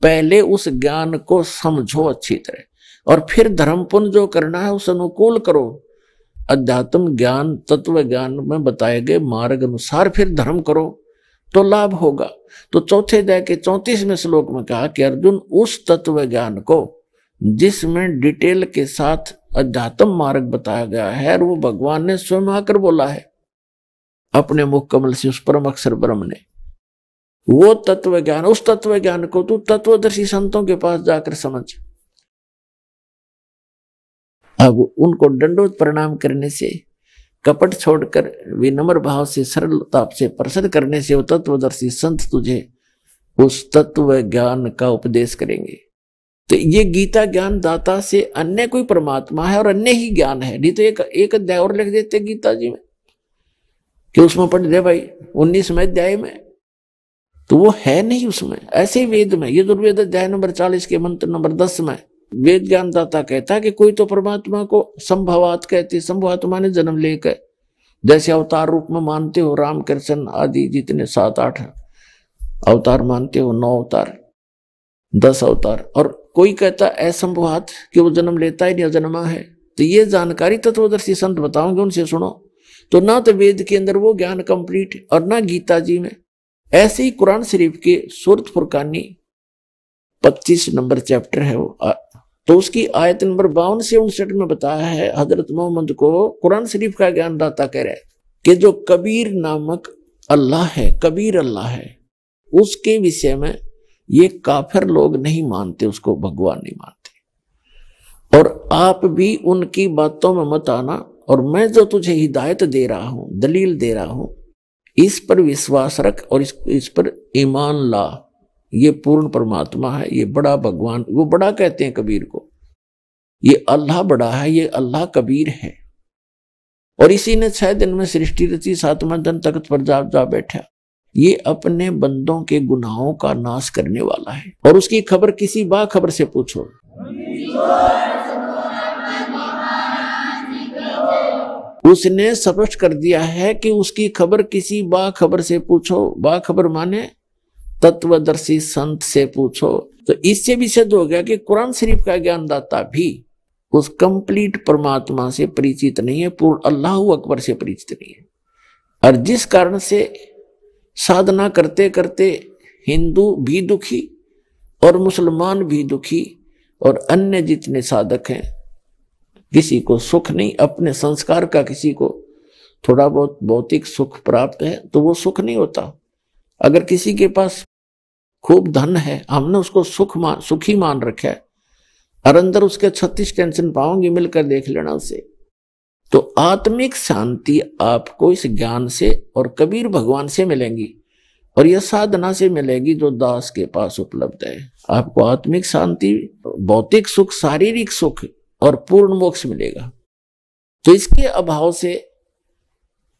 पहले उस ज्ञान को समझो अच्छी तरह और फिर धर्म पुण्य जो करना है उस अनुकूल करो। अध्यात्म ज्ञान तत्व ज्ञान में बताए गए मार्ग अनुसार फिर धर्म करो तो लाभ होगा। तो चौथे अध्याय के 34वें श्लोक में कहा कि अर्जुन उस तत्व ज्ञान को जिसमें डिटेल के साथ अध्यात्म मार्ग बताया गया है और वो भगवान ने स्वयं आकर बोला है अपने मुख कमल से, उस परम अक्षर ब्रह्म ने, वो तत्व ज्ञान, उस तत्व ज्ञान को तू तत्वदर्शी संतों के पास जाकर समझ। अब उनको दंडोत प्रणाम करने से, कपट छोड़कर विनम्र भाव से, सरलता से प्रसन्न करने से वो तत्वदर्शी संत तुझे उस तत्व ज्ञान का उपदेश करेंगे। तो ये गीता ज्ञान दाता से अन्य कोई परमात्मा है और अन्य ही ज्ञान है। नहीं तो एक अध्याय और लिख देते गीता जी में कि उसमें पढ़ दे भाई 19वें अध्याय में, तो वो है नहीं उसमें। ऐसे ही वेद में यजुर्वेद अध्याय नंबर 40 के मंत्र नंबर 10 में वेद ज्ञान दाता कहता है कि कोई तो परमात्मा को संभवात कहते, संभवात माने जन्म लेकर, जैसे अवतार रूप में मानते हो राम कृष्ण आदि जितने 7-8 अवतार मानते हो, 9 अवतार 10 अवतार, और कोई कहता असंभवात कि वो जन्म लेता ही नहीं, अजन्मा है। तो ये जानकारी तत्वदर्शी संत बताओगे, उनसे सुनो। तो ना तो वेद के अंदर वो ज्ञान कंप्लीट और ना गीता जी में। ऐसे ही कुरान शरीफ के सूरत फुरकानी 25 नंबर चैप्टर है वो, तो उसकी आयत नंबर 52 से 59 में बताया है हजरत मोहम्मद को कुरान शरीफ का ज्ञान दाता कह रहे हैं कि जो कबीर नामक अल्लाह है, कबीर अल्लाह है, उसके विषय में ये काफिर लोग नहीं मानते, उसको भगवान नहीं मानते। और आप भी उनकी बातों में मत आना, और मैं जो तुझे हिदायत दे रहा हूं, दलील दे रहा हूं, इस पर विश्वास रख और इस पर ईमान ला। ये पूर्ण परमात्मा है, ये बड़ा भगवान, वो बड़ा कहते हैं कबीर को, ये अल्लाह बड़ा है, ये अल्लाह कबीर है। और इसी ने 6 दिन में सृष्टि रची, 7वें दिन तख्त पर जा बैठा। ये अपने बंदों के गुनाहों का नाश करने वाला है। और उसकी खबर किसी बाखबर से पूछो, उसने स्पष्ट कर दिया है कि उसकी खबर किसी बाखबर से पूछो। बाखबर माने तत्वदर्शी संत से पूछो। तो इससे भी सिद्ध हो गया कि कुरान शरीफ का ज्ञानदाता भी उस कंप्लीट परमात्मा से परिचित नहीं है, पूर्ण अल्लाह अकबर से परिचित नहीं है। और जिस कारण से साधना करते करते हिंदू भी दुखी और मुसलमान भी दुखी और अन्य जितने साधक हैं, किसी को सुख नहीं, अपने संस्कार का किसी को थोड़ा बहुत भौतिक सुख प्राप्त है तो वो सुख नहीं होता। अगर किसी के पास खूब धन है, हमने उसको सुखी मान रखा है, और अंदर उसके 36 टेंशन पाओगे, मिलकर देख लेना उसे। तो आत्मिक शांति आपको इस ज्ञान से और कबीर भगवान से मिलेंगी, और यह साधना से मिलेगी जो दास के पास उपलब्ध है। आपको आत्मिक शांति, भौतिक सुख, शारीरिक सुख और पूर्ण मोक्ष मिलेगा। तो इसके अभाव से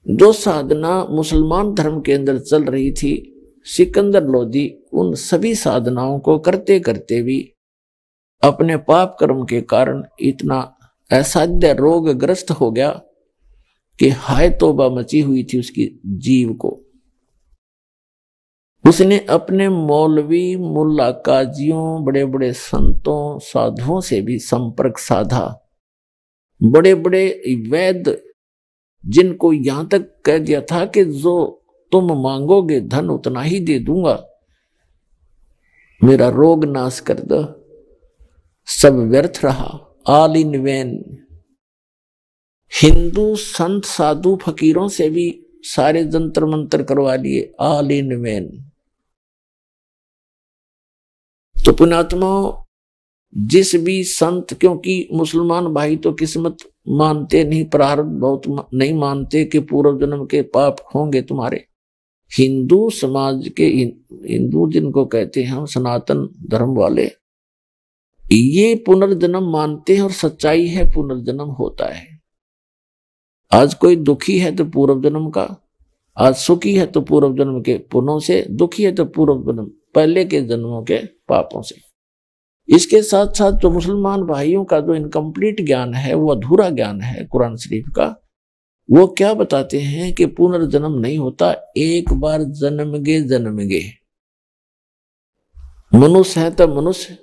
जो साधना मुसलमान धर्म के अंदर चल रही थी, सिकंदर लोधी उन सभी साधनाओं को करते करते भी अपने पाप कर्म के कारण इतना असाध्य रोगग्रस्त हो गया कि हाय तौबा मची हुई थी उसकी जीव को। उसने अपने मौलवी, मुल्ला, काजियों, बड़े बड़े संतों, साधुओं से भी संपर्क साधा। बड़े बड़े वैद्य, जिनको यहां तक कह दिया था कि जो तुम मांगोगे धन उतना ही दे दूंगा, मेरा रोग नाश कर दो, सब व्यर्थ रहा, ऑल इन वैन। हिंदू संत साधु फकीरों से भी सारे जंतर मंत्र करवा लिए, ऑल इन वैन। तो पुण्यात्माओं, जिस भी संत, क्योंकि मुसलमान भाई तो किस्मत मानते नहीं, प्रारब्ध बहुत नहीं मानते कि पूर्व जन्म के पाप होंगे तुम्हारे। हिंदू समाज के, हिंदू जिनको कहते हैं हम सनातन धर्म वाले, ये पुनर्जन्म मानते हैं और सच्चाई है पुनर्जन्म होता है। आज कोई दुखी है तो पूर्व जन्म का, आज सुखी है तो पूर्व जन्म के पुण्यों से, दुखी है तो पूर्व जन्म पहले के जन्मों के पापों से। इसके साथ साथ जो मुसलमान भाइयों का जो इनकम्प्लीट ज्ञान है, वो अधूरा ज्ञान है कुरान शरीफ का, वो क्या बताते हैं कि पुनर्जन्म नहीं होता, एक बार जन्म गे। मनुष्य है तो मनुष्य,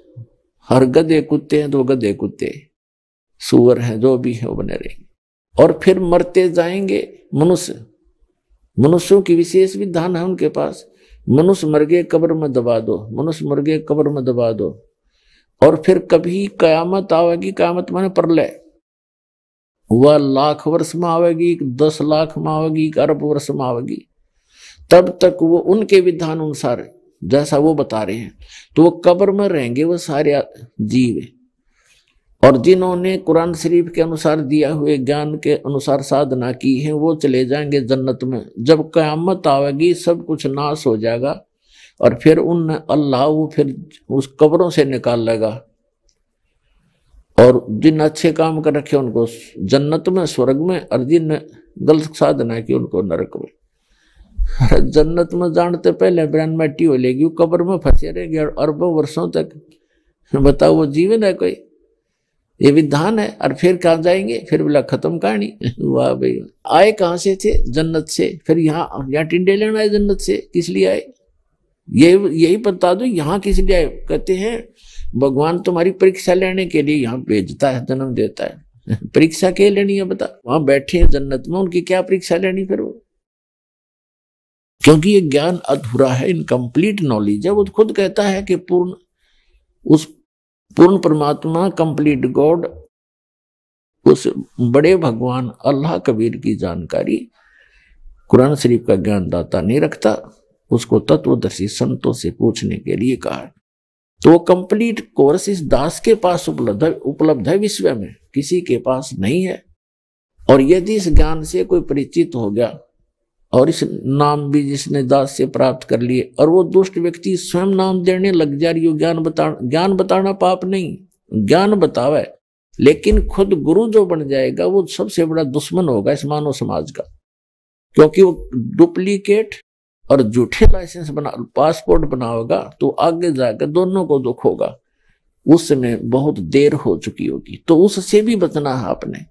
हर गधे कुत्ते हैं तो गधे कुत्ते, सुअर हैं, जो भी है वो बने रहेंगे, और फिर मरते जाएंगे मनुष्य। मनुष्यों की विशेष विधान है उनके पास, मनुष्य मर गए कब्र में दबा दो, मनुष्य मर गए कब्र में दबा दो। और फिर कभी कयामत आवेगी, कयामत माने प्रलय, वह लाख वर्ष में आवेगी, 10 लाख में आवेगी, 1 अरब वर्ष में आवेगी, तब तक वो उनके विधान अनुसार जैसा वो बता रहे हैं तो वो कब्र में रहेंगे वो सारे जीव। और जिन्होंने कुरान शरीफ के अनुसार दिया हुए ज्ञान के अनुसार साधना की है वो चले जाएंगे जन्नत में। जब कयामत आवेगी सब कुछ नाश हो जाएगा और फिर उन अल्लाह वो फिर उस कब्रों से निकाल लेगा, और जिन अच्छे काम कर रखे उनको जन्नत में, स्वर्ग में, और जिन गलत साधना की उनको नरक में। जन्नत में जानते पहले ब्रांड मिट्टी हो लेगी, कब्र में फंसे रहेंगे अरबों वर्षों तक। बताओ वो जीवन है कोई? ये विधान है। और फिर कहाँ जाएंगे? फिर बोला खत्म कहानी। वाह भाई, आए कहाँ से थे? जन्नत से। फिर यहाँ टिंडे लेना है जन्नत से, किस लिए आए? यही बता दो यहाँ किस लिए आए। कहते हैं भगवान तुम्हारी परीक्षा लेने के लिए यहाँ भेजता है, जन्म देता है। परीक्षा क्या लेनी है बता? वहां बैठे हैं जन्नत में, उनकी क्या परीक्षा लेनी फिर वो? क्योंकि ये ज्ञान अधूरा है, इनकम्प्लीट नॉलेज है। वो खुद कहता है कि पूर्ण परमात्मा, कंप्लीट गॉड, उस बड़े भगवान अल्लाह कबीर की जानकारी कुरान शरीफ का ज्ञान दाता नहीं रखता, उसको तत्वदर्शी संतों से पूछने के लिए कहा है। तो वो कंप्लीट कोर्स इस दास के पास उपलब्ध है, विश्व में किसी के पास नहीं है। और यदि इस ज्ञान से कोई परिचित हो गया और इस नाम भी जिसने दास से प्राप्त कर लिए, और वो दुष्ट व्यक्ति स्वयं नाम देने लग जा रही हो, ज्ञान बताना पाप नहीं, ज्ञान बतावे, लेकिन खुद गुरु जो बन जाएगा वो सबसे बड़ा दुश्मन होगा इस मानव समाज का। क्योंकि वो डुप्लीकेट और झूठे लाइसेंस पासपोर्ट बनाओगा तो आगे जाकर दोनों को दुख होगा। उस समय बहुत देर हो चुकी होगी, तो उससे भी बचना है आपने।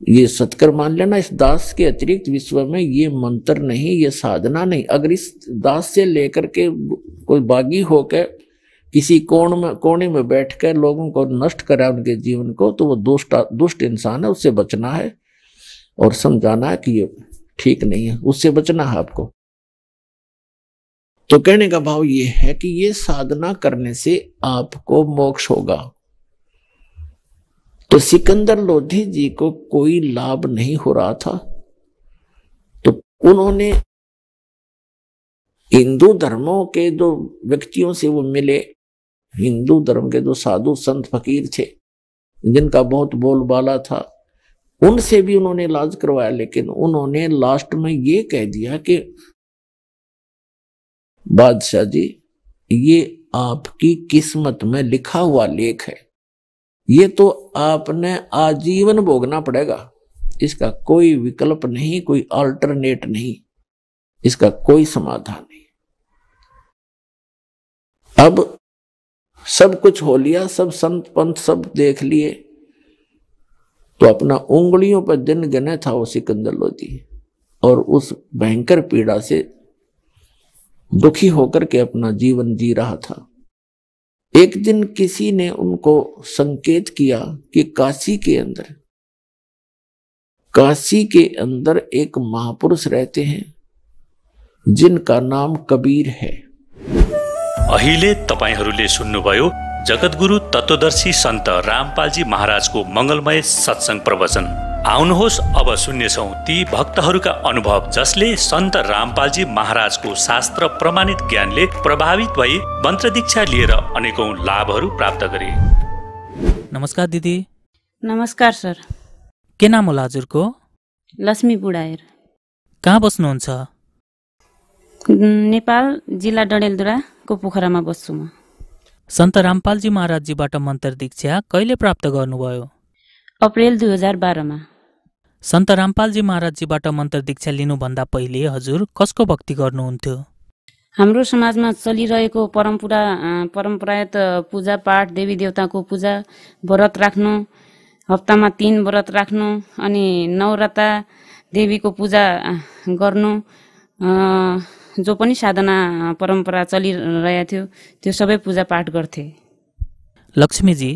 ये सत्कर मान लेना, इस दास के अतिरिक्त विश्व में ये मंत्र नहीं, ये साधना नहीं। अगर इस दास से लेकर के कोई बागी होकर किसी कोने में बैठकर लोगों को नष्ट करा उनके जीवन को, तो वो दुष्ट इंसान है, उससे बचना है और समझाना है कि ये ठीक नहीं है, उससे बचना है आपको। तो कहने का भाव ये है कि ये साधना करने से आपको मोक्ष होगा। तो सिकंदर लोधी जी को कोई लाभ नहीं हो रहा था, तो उन्होंने हिंदू धर्मों के जो व्यक्तियों से वो मिले, हिंदू धर्म के जो साधु संत फकीर थे जिनका बहुत बोलबाला था, उनसे भी उन्होंने इलाज करवाया। लेकिन उन्होंने लास्ट में ये कह दिया कि बादशाह जी, ये आपकी किस्मत में लिखा हुआ लेख है, ये तो आपने आजीवन भोगना पड़ेगा, इसका कोई विकल्प नहीं, कोई अल्टरनेट नहीं, इसका कोई समाधान नहीं। अब सब कुछ हो लिया, सब संत पंथ सब देख लिए, तो अपना उंगलियों पर दिन गिने था वो सिकंदर लोधी, और उस भयंकर पीड़ा से दुखी होकर के अपना जीवन जी रहा था। एक दिन किसी ने उनको संकेत किया कि काशी के अंदर एक महापुरुष रहते हैं जिनका नाम कबीर है। अहिले तपाईहरूले सुन्नुभयो जगतगुरु तत्वदर्शी सन्त रामपालजी महाराजको मंगलमय सत्संग प्रवचन। आउनुहोस् अब सुन्नेछौं ती भक्तहरूका अनुभव जसले सन्त रामपालजी महाराजको शास्त्र प्रमाणित ज्ञानले प्रभावित भई मन्त्र दीक्षा लिएर अनेकौं लाभहरू प्राप्त गरे। नमस्कार दिदी। नमस्कार सर। के नाम होला हजुरको? लक्ष्मी बुढाएर। कहाँ बस्नुहुन्छ? नेपाल जिल्ला डडेलधुराको पोखरामा बस्छु म। सन्त रामपालजी महाराजजीबाट मन्त्र दीक्षा कहिले प्राप्त गर्नुभयो? अप्रेल 2012 मा। सन्त रामपालजी महाराजजीबाट मन्त्र दीक्षा लिनुभन्दा पहिले हजुर कसको भक्ति गर्नुहुन्थ्यो? हाम्रो समाजमा चलिरहेको परम्परागत पूजा पाठ, देवी देवताको पूजा, व्रत राख्नु हप्तामा 3 व्रत राख्नु अनि नवरता देवीको पूजा गर्नु, जो पनि साधना परम्परा चलिरहेको थियो त्यो सबै पूजापाठ गर्थे। लक्ष्मीजी,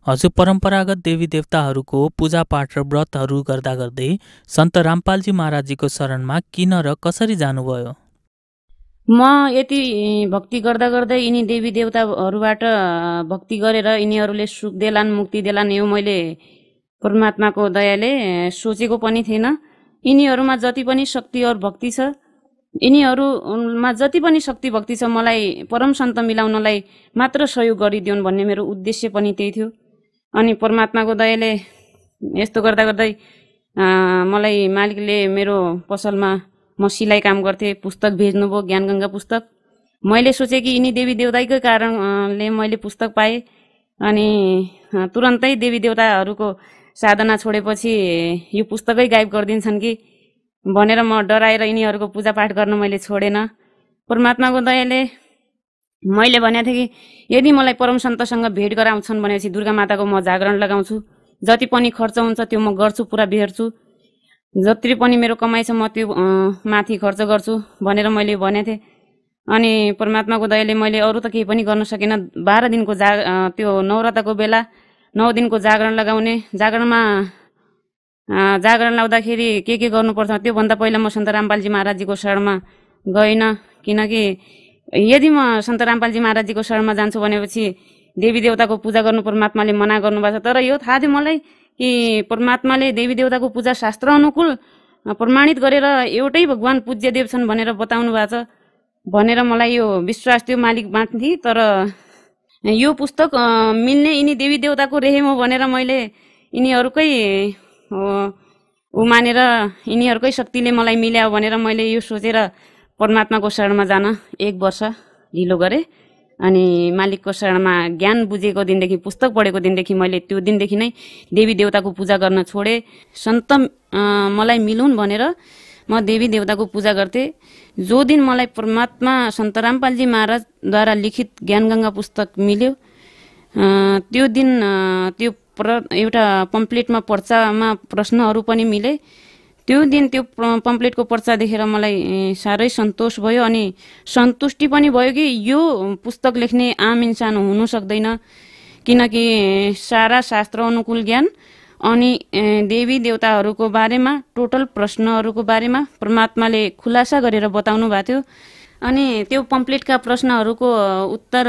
हजुर परम्परागत देवी देवताहरूको पूजापाठ र व्रतहरू गर्दा गर्दै सन्त रामपालजी महाराजजीको शरणमा किन र कसरी जानुभयो? म यति भक्ति गर्दा गर्दै यिनी देवी देवताहरूबाट भक्ति गरेर यिनीहरूले सुख देलान्, मुक्ति देलान्, यो मैले परमात्माको दयाले सोचेको पनि थिएन। यिनीहरूमा जति पनि शक्ति और भक्ति छ, यिनीहरूमा जति पनि शक्ति भक्ति छ, मलाई परम सन्त मिलाउनलाई मात्र सहयोग गरिदिउन् भन्ने मेरो उद्देश्य पनि त्यही थियो। अनि परमात्माको दयाले यस्तो गर्दा गर्दै मलाई मालिकले मेरो पसलमा म सिलाइ काम गर्थेँ, पुस्तक भेज्नुभयो, ज्ञानगङ्गा पुस्तक। मैले सोचेँ कि यिनी देवी देवताकै कारणले मैले पुस्तक पाएँ। अनि तुरन्तै देवी देवताहरूको साधना छोडेपछि यो पुस्तकै गायब गरिदिन्छन् कि भनेर म डराएर यिनीहरूको पूजापाठ गर्न मैले छोडेन। परमात्माको दयाले मैले भनेको थिएँ कि यदि मलाई परम सन्तसँग भेट गराउँछन् भनेपछि दुर्गा माताको म जागरण लगाउँछु, जति पनि खर्च हुन्छ त्यो म गर्छु, पुरा बेहोर्छु, जति पनि मेरो कमाइ छ म त्यो माथि खर्च गर्छु भनेर मैले भनेको थिएँ। अनि परमात्माको दयाले मैले अरू त केही पनि गर्न सकिनँ। 12 दिनको त्यो नवरताको बेला 9 दिनको जागरण लगाउने, जागरणमा जागरण लाउँदाखेरि के गर्नुपर्छ त्योभन्दा पहिला म सन्त रामपालजी महाराजजीको शरणमा गएन। किनकि यदि म सन्त रामपालजी महाराजजीको शरणमा जान्छु भनेपछि देवी देवताको पूजा गर्नु परमात्माले मना गर्नुभएको छ। तर यो थाहा थियो मलाई कि परमात्माले देवी देवताको पूजा शास्त्र अनुकूल प्रमाणित गरेर एउटै भगवान पूज्य देव छन् भनेर बताउनु भएको छ भनेर मलाई यो विश्वास थियो मालिक बाँड्थे। तर यो पुस्तक मिल्ने यिनी देवी देवताको रहेम हो भनेर मैले यिनीहरूकै मानेर यिनीहरूकै शक्तिले मलाई मिल्यायो भनेर मैले यो सोचेर परमात्माको शरणमा जान 1 वर्ष ढिलो गरेँ। अनि मालिकको शरणमा ज्ञान बुझेको दिनदेखि, पुस्तक पढेको दिनदेखि मैले त्यो दिनदेखि नै देवी देवताको पूजा गर्न छोडेँ। सन्त मलाई मिलुन् भनेर म देवी देवताको पूजा गर्थेँ। जो दिन मलाई परमात्मा सन्त रामपालजी महाराजद्वारा लिखित ज्ञानगङ्गा पुस्तक मिल्यो त्यो दिन त्यो एउटा पम्पलेटमा पर्चामा प्रश्नहरू पनि मिले। त्यो दिन त्यो पम्पलेटको पर्चा देखेर मलाई साह्रै सन्तोष भयो अनि सन्तुष्टि पनि भयो कि यो पुस्तक लेख्ने आम इन्सान हुनु सक्दैन। किनकि सारा शास्त्र अनुकूल ज्ञान अनि देवी देवताहरूको बारेमा टोटल प्रश्नहरूको बारेमा परमात्माले खुलासा गरेर बताउनु भएको थियो। अनि त्यो पम्पलेटका प्रश्नहरूको उत्तर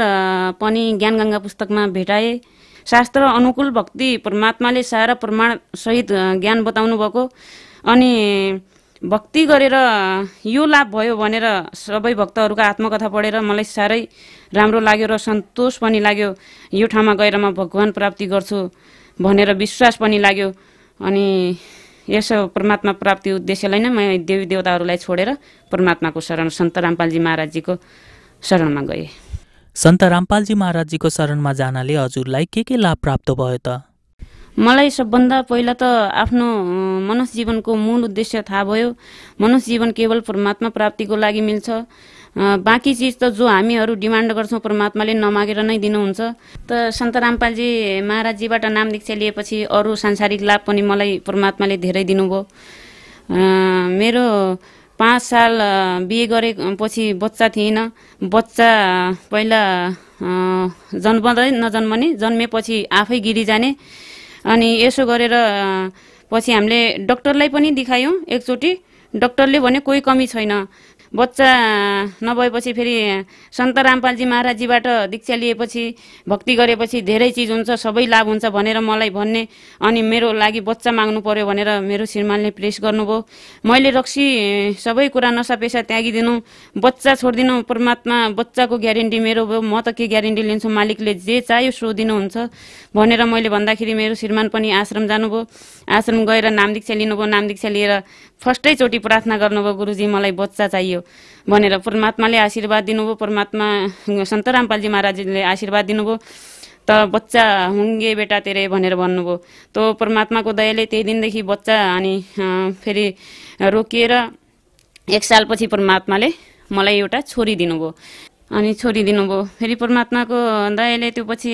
पनि ज्ञानगङ्गा पुस्तकमा भेटाए। शास्त्र अनुकूल भक्ति परमात्माले सारा प्रमाण सहित ज्ञान बताउनु भएको। अनि भक्ति गरेर यो लाभ भयो भनेर सबै भक्तहरूका आत्मकथा पढेर मलाई साह्रै राम्रो लाग्यो र सन्तोष पनि लाग्यो। यो ठाउँमा गएर म भगवान प्राप्ति गर्छु भनेर विश्वास पनि लाग्यो। अनि यसो परमात्मा प्राप्ति उद्देश्यलाई नै म देवी देवताहरूलाई छोडेर परमात्माको शरण सन्त रामपालजी महाराजजीको शरणमा गएँ। सन्त रामपालजी महाराजजीको शरणमा जानाले हजुरलाई के लाभ प्राप्त भयो त? मलाई सबभन्दा पहिला त आफ्नो मनुष्य जीवनको मूल उद्देश्य थाहा भयो। मनुष्य जीवन केवल परमात्मा प्राप्तिको लागि मिल्छ। बाँकी चिज त जो हामीहरू डिमान्ड गर्छौँ परमात्माले नमागेर नै दिनुहुन्छ। त सन्त रामपालजी महाराजजीबाट नाम दीक्षा लिएपछि अरू सांसारिक लाभ पनि मलाई परमात्माले धेरै दिनुभयो। मेरो 5 साल बिहे गरेपछि बच्चा थिएन। बच्चा पहिला जन्मदै नजन्मने, जन्मेपछि आफै गिरी जाने। अनि यसो गरेर पछि हामीले डक्टरलाई पनि देखायौँ एकचोटि। डक्टरले भने कोही कमी छैन। बच्चा नभएपछि फेरि सन्त रामपालजी महाराजजीबाट दीक्षा लिएपछि भक्ति गरेपछि धेरै चिज हुन्छ, सबै लाभ हुन्छ भनेर मलाई भन्ने। अनि मेरो लागि बच्चा माग्नु पर्यो भनेर मेरो श्रीमानले प्रेस गर्नुभयो। मैले रक्सी सबै कुरा नसा पेसा त्यागिदिनु, बच्चा छोडिदिनु। परमात्मा बच्चाको ग्यारेन्टी मेरो भयो, म त के ग्यारेन्टी लिन्छु, मालिकले जे चाह्यो सो दिनुहुन्छ भनेर मैले भन्दाखेरि मेरो श्रीमान पनि आश्रम जानुभयो। आश्रम गएर नाम दीक्षा लिनुभयो। नाम दीक्षा लिएर फर्स्टैचोटि प्रार्थना गर्नुभयो, गुरुजी मलाई बच्चा चाहियो भनेर। परमात्माले आशीर्वाद दिनुभयो। परमात्मा सन्त रामपालजी महाराजले आशीर्वाद दिनुभयो। त बच्चा हुँगे बेटा तेरे भनेर भन्नुभयो। त परमात्माको दयाले त्यही दिनदेखि बच्चा अनि फेरि रोकिएर 1 सालपछि परमात्माले मलाई एउटा छोरी दिनुभयो। अनि छोरी दिनुभयो। फेरि परमात्माको दयाले त्यो पछि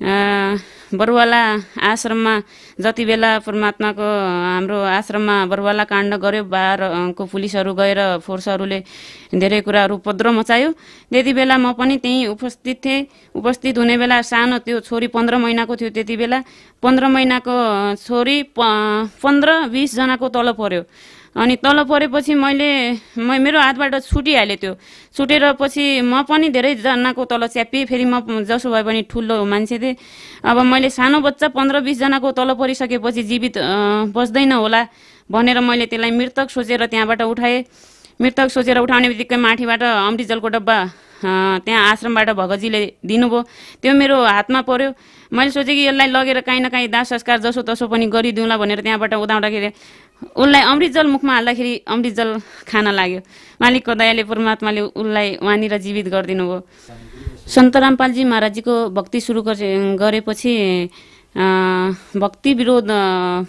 बरुवाला आश्रममा जति बेला परमात्माको हाम्रो आश्रममा बरुवाला काण्ड गर्यो, बाह्रको पुलिसहरू गएर फोर्सहरूले धेरै कुराहरू उपद्रव मचायो। त्यति बेला म पनि त्यहीँ उपस्थित थिएँ। उपस्थित हुने बेला सानो त्यो छोरी 15 महिनाको थियो। त्यति बेला 15 महिनाको छोरी 15-20 जनाको तल पर्यो। अनि तल परेपछि मेरो हातबाट छुटिहाल्यो। त्यो छुटेर पछि म पनि धेरैजनाको तल च्यापिएँ। फेरि म जसो भए पनि ठुलो मान्छे थिएँ। अब मैले सानो बच्चा 15-20 जनाको तल परिसकेपछि जीवित बस्दैन होला भनेर मैले त्यसलाई मृतक सोचेर त्यहाँबाट उठाएँ। मृतक सोचेर उठाउने बित्तिकै माथिबाट अमृतजलको डब्बा त्यहाँ आश्रमबाट भगतजीले दिनुभयो। त्यो मेरो हातमा पर्यो। मैले सोचेँ कि यसलाई लगेर काहीँ न काहीँ दाह संस्कार जसो तसो पनि गरिदिउँला भनेर त्यहाँबाट उदाउँदाखेरि उसलाई अमृतजल मुखमा हाल्दाखेरि अमृतजल खान लाग्यो। मालिकको दयाले परमात्माले उसलाई वहाँनिर जीवित गरिदिनु भयो। सन्त रामपालजी महाराजजीको भक्ति सुरु गरेपछि भक्ति विरोध,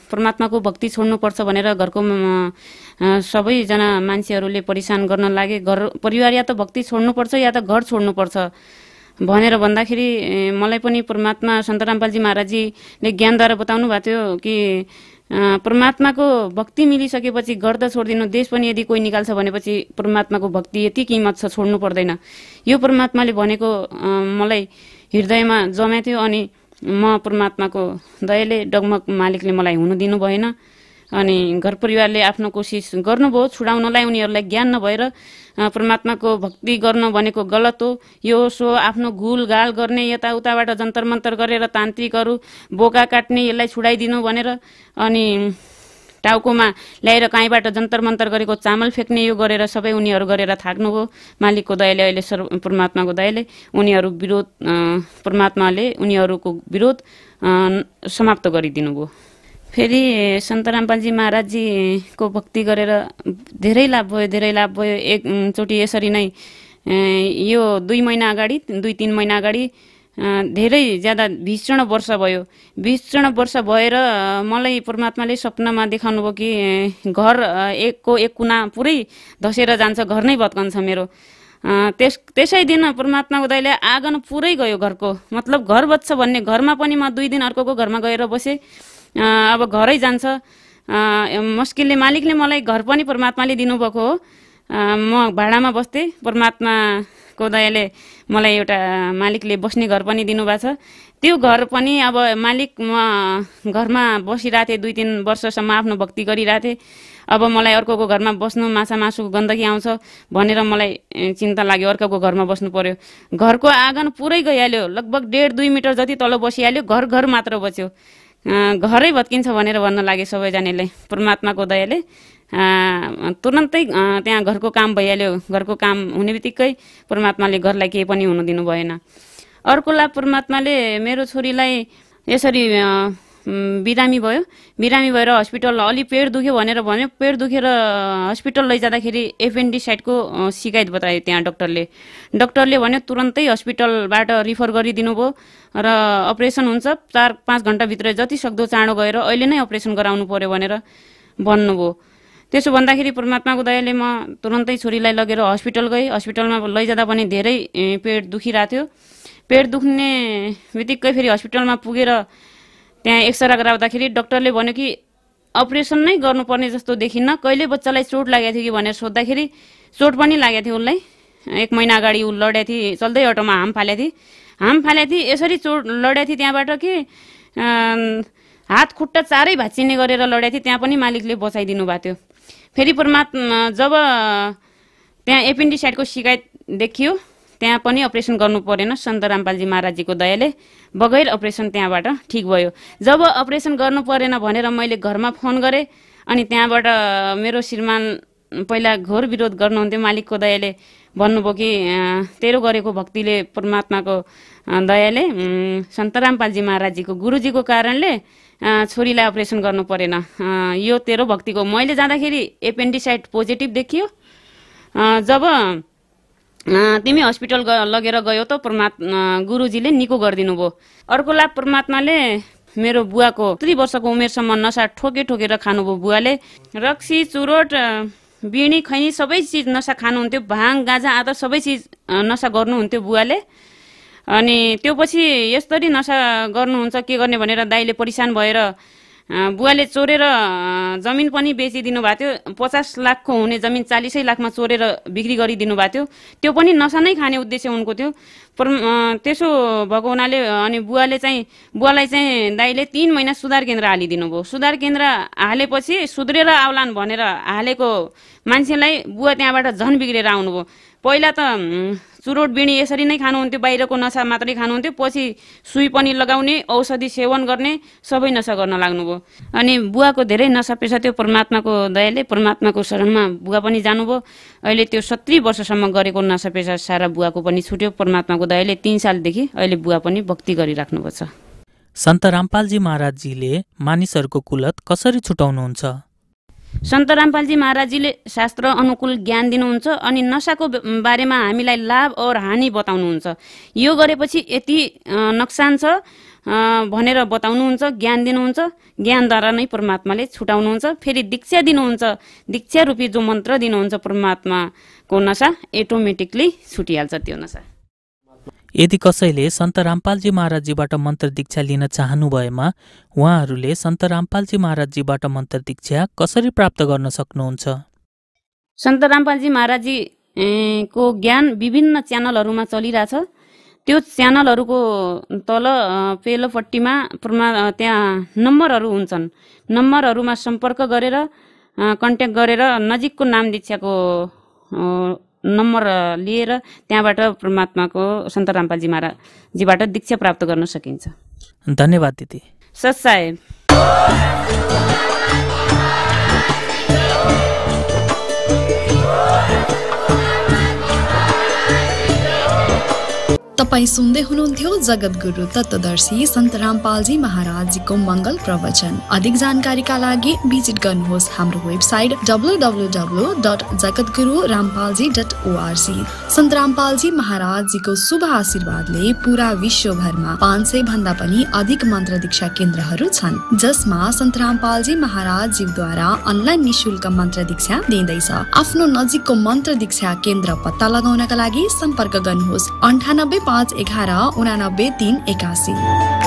परमात्माको भक्ति छोड्नुपर्छ भनेर घरको सबैजना मान्छेहरूले परेशान गर्न लागे। घर परिवार या त भक्ति छोड्नुपर्छ या त घर छोड्नुपर्छ भनेर भन्दाखेरि मलाई पनि परमात्मा सन्त रामपालजी महाराजजीले ज्ञानद्वारा बताउनु भएको थियो कि परमात्माको भक्ति मिलिसकेपछि घर त छोडिदिनु, देश पनि यदि कोही निकाल्छ भनेपछि परमात्माको भक्ति यति किमत छ, छोड्नु पर्दैन। यो परमात्माले भनेको मलाई हृदयमा जम्या थियो। अनि म परमात्माको दयाले डगमग मालिकले मलाई हुनु दिनु भएन। अनि घर परिवारले आफ्नो कोसिस गर्नुभयो छुडाउनलाई। उनीहरूलाई ज्ञान नभएर परमात्माको भक्ति गर्न भनेको गलत हो, यो सो आफ्नो गुलगाल गर्ने, यताउताबाट जन्तर मन्तर गरेर तान्त्रिकहरू बोका काट्ने, यसलाई छुडाइदिनु भनेर अनि टाउकोमा ल्याएर काहीँबाट जन्तर मन्तर गरेको चामल फेक्ने यो गरेर सबै उनीहरू गरेर थाक्नुभयो। मालिकको दयाले अहिले परमात्माको दयाले उनीहरू विरोध, परमात्माले उनीहरूको विरोध समाप्त गरिदिनु भयो। फेरि सन्त रामपालजी महाराजजीको भक्ति गरेर धेरै लाभ भयो। एकचोटि यसरी नै यो 2 महिना अगाडि, 2-3 महिना अगाडि धेरै ज्यादा 20 वर्ष भयो। 20 वर्ष भएर मलाई परमात्माले सपनामा देखाउनु भयो कि घर एक कुना पुरै धसेर जान्छ, घर नै भत्कन्छ मेरो। त्यसै दिन परमात्माको दयाले आँगन पुरै गयो घरको, मतलब घर बच्छ भन्ने। घरमा पनि म 2 दिन अर्कोको घरमा गएर बसेँ। अब घरै जान्छ मुस्किलले। मालिकले मलाई घर पनि परमात्माले दिनुभएको हो। म भाडामा बस्थेँ, परमात्माको दयाले मलाई एउटा मालिकले बस्ने घर पनि दिनुभएको छ। त्यो घर पनि अब मालिक, म घरमा बसिरहेको थिएँ 2-3 वर्षसम्म आफ्नो भक्ति गरिरहेको थिएँ। अब मलाई अर्कोको घरमा बस्नु, माछा मासुको गन्दगी आउँछ भनेर मलाई चिन्ता लाग्यो, अर्कोको घरमा बस्नु पर्यो। घरको आँगन पुरै गइहाल्यो, लगभग 1.5-2 मिटर जति तल बसिहाल्यो। घर मात्र बच्यो, घरै भत्किन्छ भनेर भन्न लागे सबैजनाले। परमात्माको दयाले तुरन्तै त्यहाँ घरको काम भइहाल्यो। घरको काम हुने बित्तिकै परमात्माले घरलाई केही पनि हुनु दिनु भएन। अर्को लाभ परमात्माले मेरो छोरीलाई यसरी बिरामी भयो। बिरामी भएर हस्पिटल अलि पेट दुख्यो भनेर भन्यो। पेट दुखेर हस्पिटल लैजाँदाखेरि एपेन्डिसाइटको सिकायत बतायो त्यहाँ डक्टरले भन्यो तुरन्तै हस्पिटलबाट रिफर गरिदिनु भयो र अपरेसन हुन्छ, 4-5 घण्टाभित्र जति सक्दो चाँडो गएर अहिले नै अपरेसन गराउनु पर्यो भनेर भन्नुभयो। त्यसो भन्दाखेरि परमात्माको दयाले म तुरन्तै छोरीलाई लगेर हस्पिटल गएँ। हस्पिटलमा लैजाँदा पनि धेरै पेट दुखिरहेको थियो। पेट दुख्ने बित्तिकै फेरि हस्पिटलमा पुगेर त्यहाँ एक्सरे गराउँदाखेरि डक्टरले भन्यो कि अपरेसन नै गर्नुपर्ने जस्तो देखिन्न, कहिले बच्चालाई चोट लागेको थियो कि भनेर सोद्धाखेरि चोट पनि लागेको थियो उसलाई। 1 महिना अगाडि ऊ लडेको थिए, चल्दै अटोमा हाम फालेको थिए। यसरी चोट लडेको थिए त्यहाँबाट कि हात खुट्टा चारै भाँचिने गरेर लडेको थिए। त्यहाँ पनि मालिकले बचाइदिनु भएको थियो। फेरि परमात्मा जब त्यहाँ एपेन्डिसाइटको शिकायत देखियो त्यहाँ पनि अपरेसन गर्नु परेन। सन्त रामपालजी महाराजजीको दयाले बगैर अपरेसन त्यहाँबाट ठिक भयो। जब अपरेसन गर्नु परेन भनेर मैले घरमा फोन गरेँ अनि त्यहाँबाट मेरो श्रीमान पहिला घोर विरोध गर्नुहुन्थ्यो। मालिकको दयाले भन्नुभयो कि तेरो गरेको भक्तिले, परमात्माको दयाले, सन्त रामपालजी महाराजजीको गुरुजीको कारणले छोरीलाई अपरेसन गर्नु परेन, यो तेरो भक्तिको। मैले जाँदाखेरि एपेन्डिसाइट पोजिटिभ देखियो। जब तिमी हस्पिटल लगेर गयो त गुरुजीले निको गरिदिनु भयो। अर्को लाभ परमात्माले मेरो बुवाको 3 वर्षको उमेरसम्म नसा ठोकेर खानुभयो। बुवाले रक्सी, चुरोट, बिडी, खैनी सबै चिज नसा खानुहुन्थ्यो। भाङ, गाँजा, आदर सबै चिज नसा गर्नुहुन्थ्यो बुवाले। अनि त्यो पछि यसरी नसा गर्नुहुन्छ के गर्ने भनेर दाइले परिशान भएर बुवाले चोरेर जमिन पनि बेचिदिनु भएको थियो। 50 लाखको हुने जमिन 40 लाखमा चोरेर बिक्री गरिदिनु भएको थियो। त्यो पनि नसा नै खाने उद्देश्य उनको थियो। त्यसो भएको हुनाले अनि बुवालाई चाहिँ दाइले 3 महिना सुधार केन्द्र हालिदिनु भयो। सुधार केन्द्र हालेपछि सुध्रेर आउलान् भनेर हालेको मान्छेलाई बुवा त्यहाँबाट झन् बिग्रेर आउनुभयो। पहिला त चुरोट बिँडी यसरी नै खानुहुन्थ्यो, बाहिरको नसा मात्रै खानुहुन्थ्यो। पछि सुई पनि लगाउने, औषधि सेवन गर्ने, सबै नसा गर्न लाग्नुभयो। अनि बुवाको धेरै नसा पेसा थियो। परमात्माको दयाले परमात्माको शरणमा बुवा पनि जानुभयो। अहिले त्यो 70 वर्षसम्म गरेको नसा पेसा सारा बुवाको पनि छुट्यो। परमात्माको दयाले 3 सालदेखि अहिले बुवा पनि भक्ति गरिराख्नुभएको छ। सन्त रामपालजी महाराजजीले मानिसहरूको कुलत कसरी छुटाउनुहुन्छ? सन्त रामपालजी महाराजजीले शास्त्र अनुकूल ज्ञान दिनुहुन्छ अनि नसाको बारेमा हामीलाई लाभ और हानि बताउनुहुन्छ। यो गरेपछि यति नोक्सान छ भनेर बताउनुहुन्छ, ज्ञान दिनुहुन्छ। ज्ञानद्वारा नै परमात्माले छुटाउनुहुन्छ। फेरि दीक्षा दिनुहुन्छ। दीक्षा रूपी जो मन्त्र दिनुहुन्छ परमात्माको नसा एटोमेटिकली छुटिहाल्छ त्यो नसा। यदि कसैले सन्त रामपालजी महाराजजीबाट मन्त्र दीक्षा लिन चाहनु भएमा उहाँहरूले सन्त रामपालजी महाराजजीबाट मन्त्र दीक्षा कसरी प्राप्त गर्न सक्नुहुन्छ? सन्त रामपालजी महाराजजी को ज्ञान विभिन्न च्यानलहरूमा चलिरहेछ। त्यो च्यानलहरूको तल पेलोपट्टिमा त्यहाँ नम्बरहरू हुन्छन्। नम्बरहरूमा सम्पर्क गरेर कन्ट्याक्ट गरेर नजिकको नाम दीक्षाको नम्बर लिएर त्यहाँबाट परमात्माको सन्त रामपालजी महाराजजीबाट दीक्षा प्राप्त गर्न सकिन्छ। धन्यवाद दिदी। सत साहेब। तपाईं सुन्दै हुनुहुन्थ्यो जगद्गुरु तत्त्वदर्शी सन्त रामपालजी महाराजजीको मङ्गल प्रवचन। अधिक जानकारीका लागि भिजिट गर्नुहोस् हाम्रो वेबसाइट www.jagadgururampalji.org। सन्त रामपालजी महाराजजीको शुभ आशीर्वादले पूरा विश्वभरमा 500 भन्दा पनि अधिक मन्त्र दीक्षा केन्द्रहरू छन्, जसमा सन्त रामपालजी महाराजजीद्वारा अनलाइन निशुल्क मन्त्र दीक्षा दिँदैछ। आफ्नो नजिकको मन्त्र दीक्षा केन्द्र पत्ता लगाउनका लागि सम्पर्क गर्नुहोस् 98 511 89 381।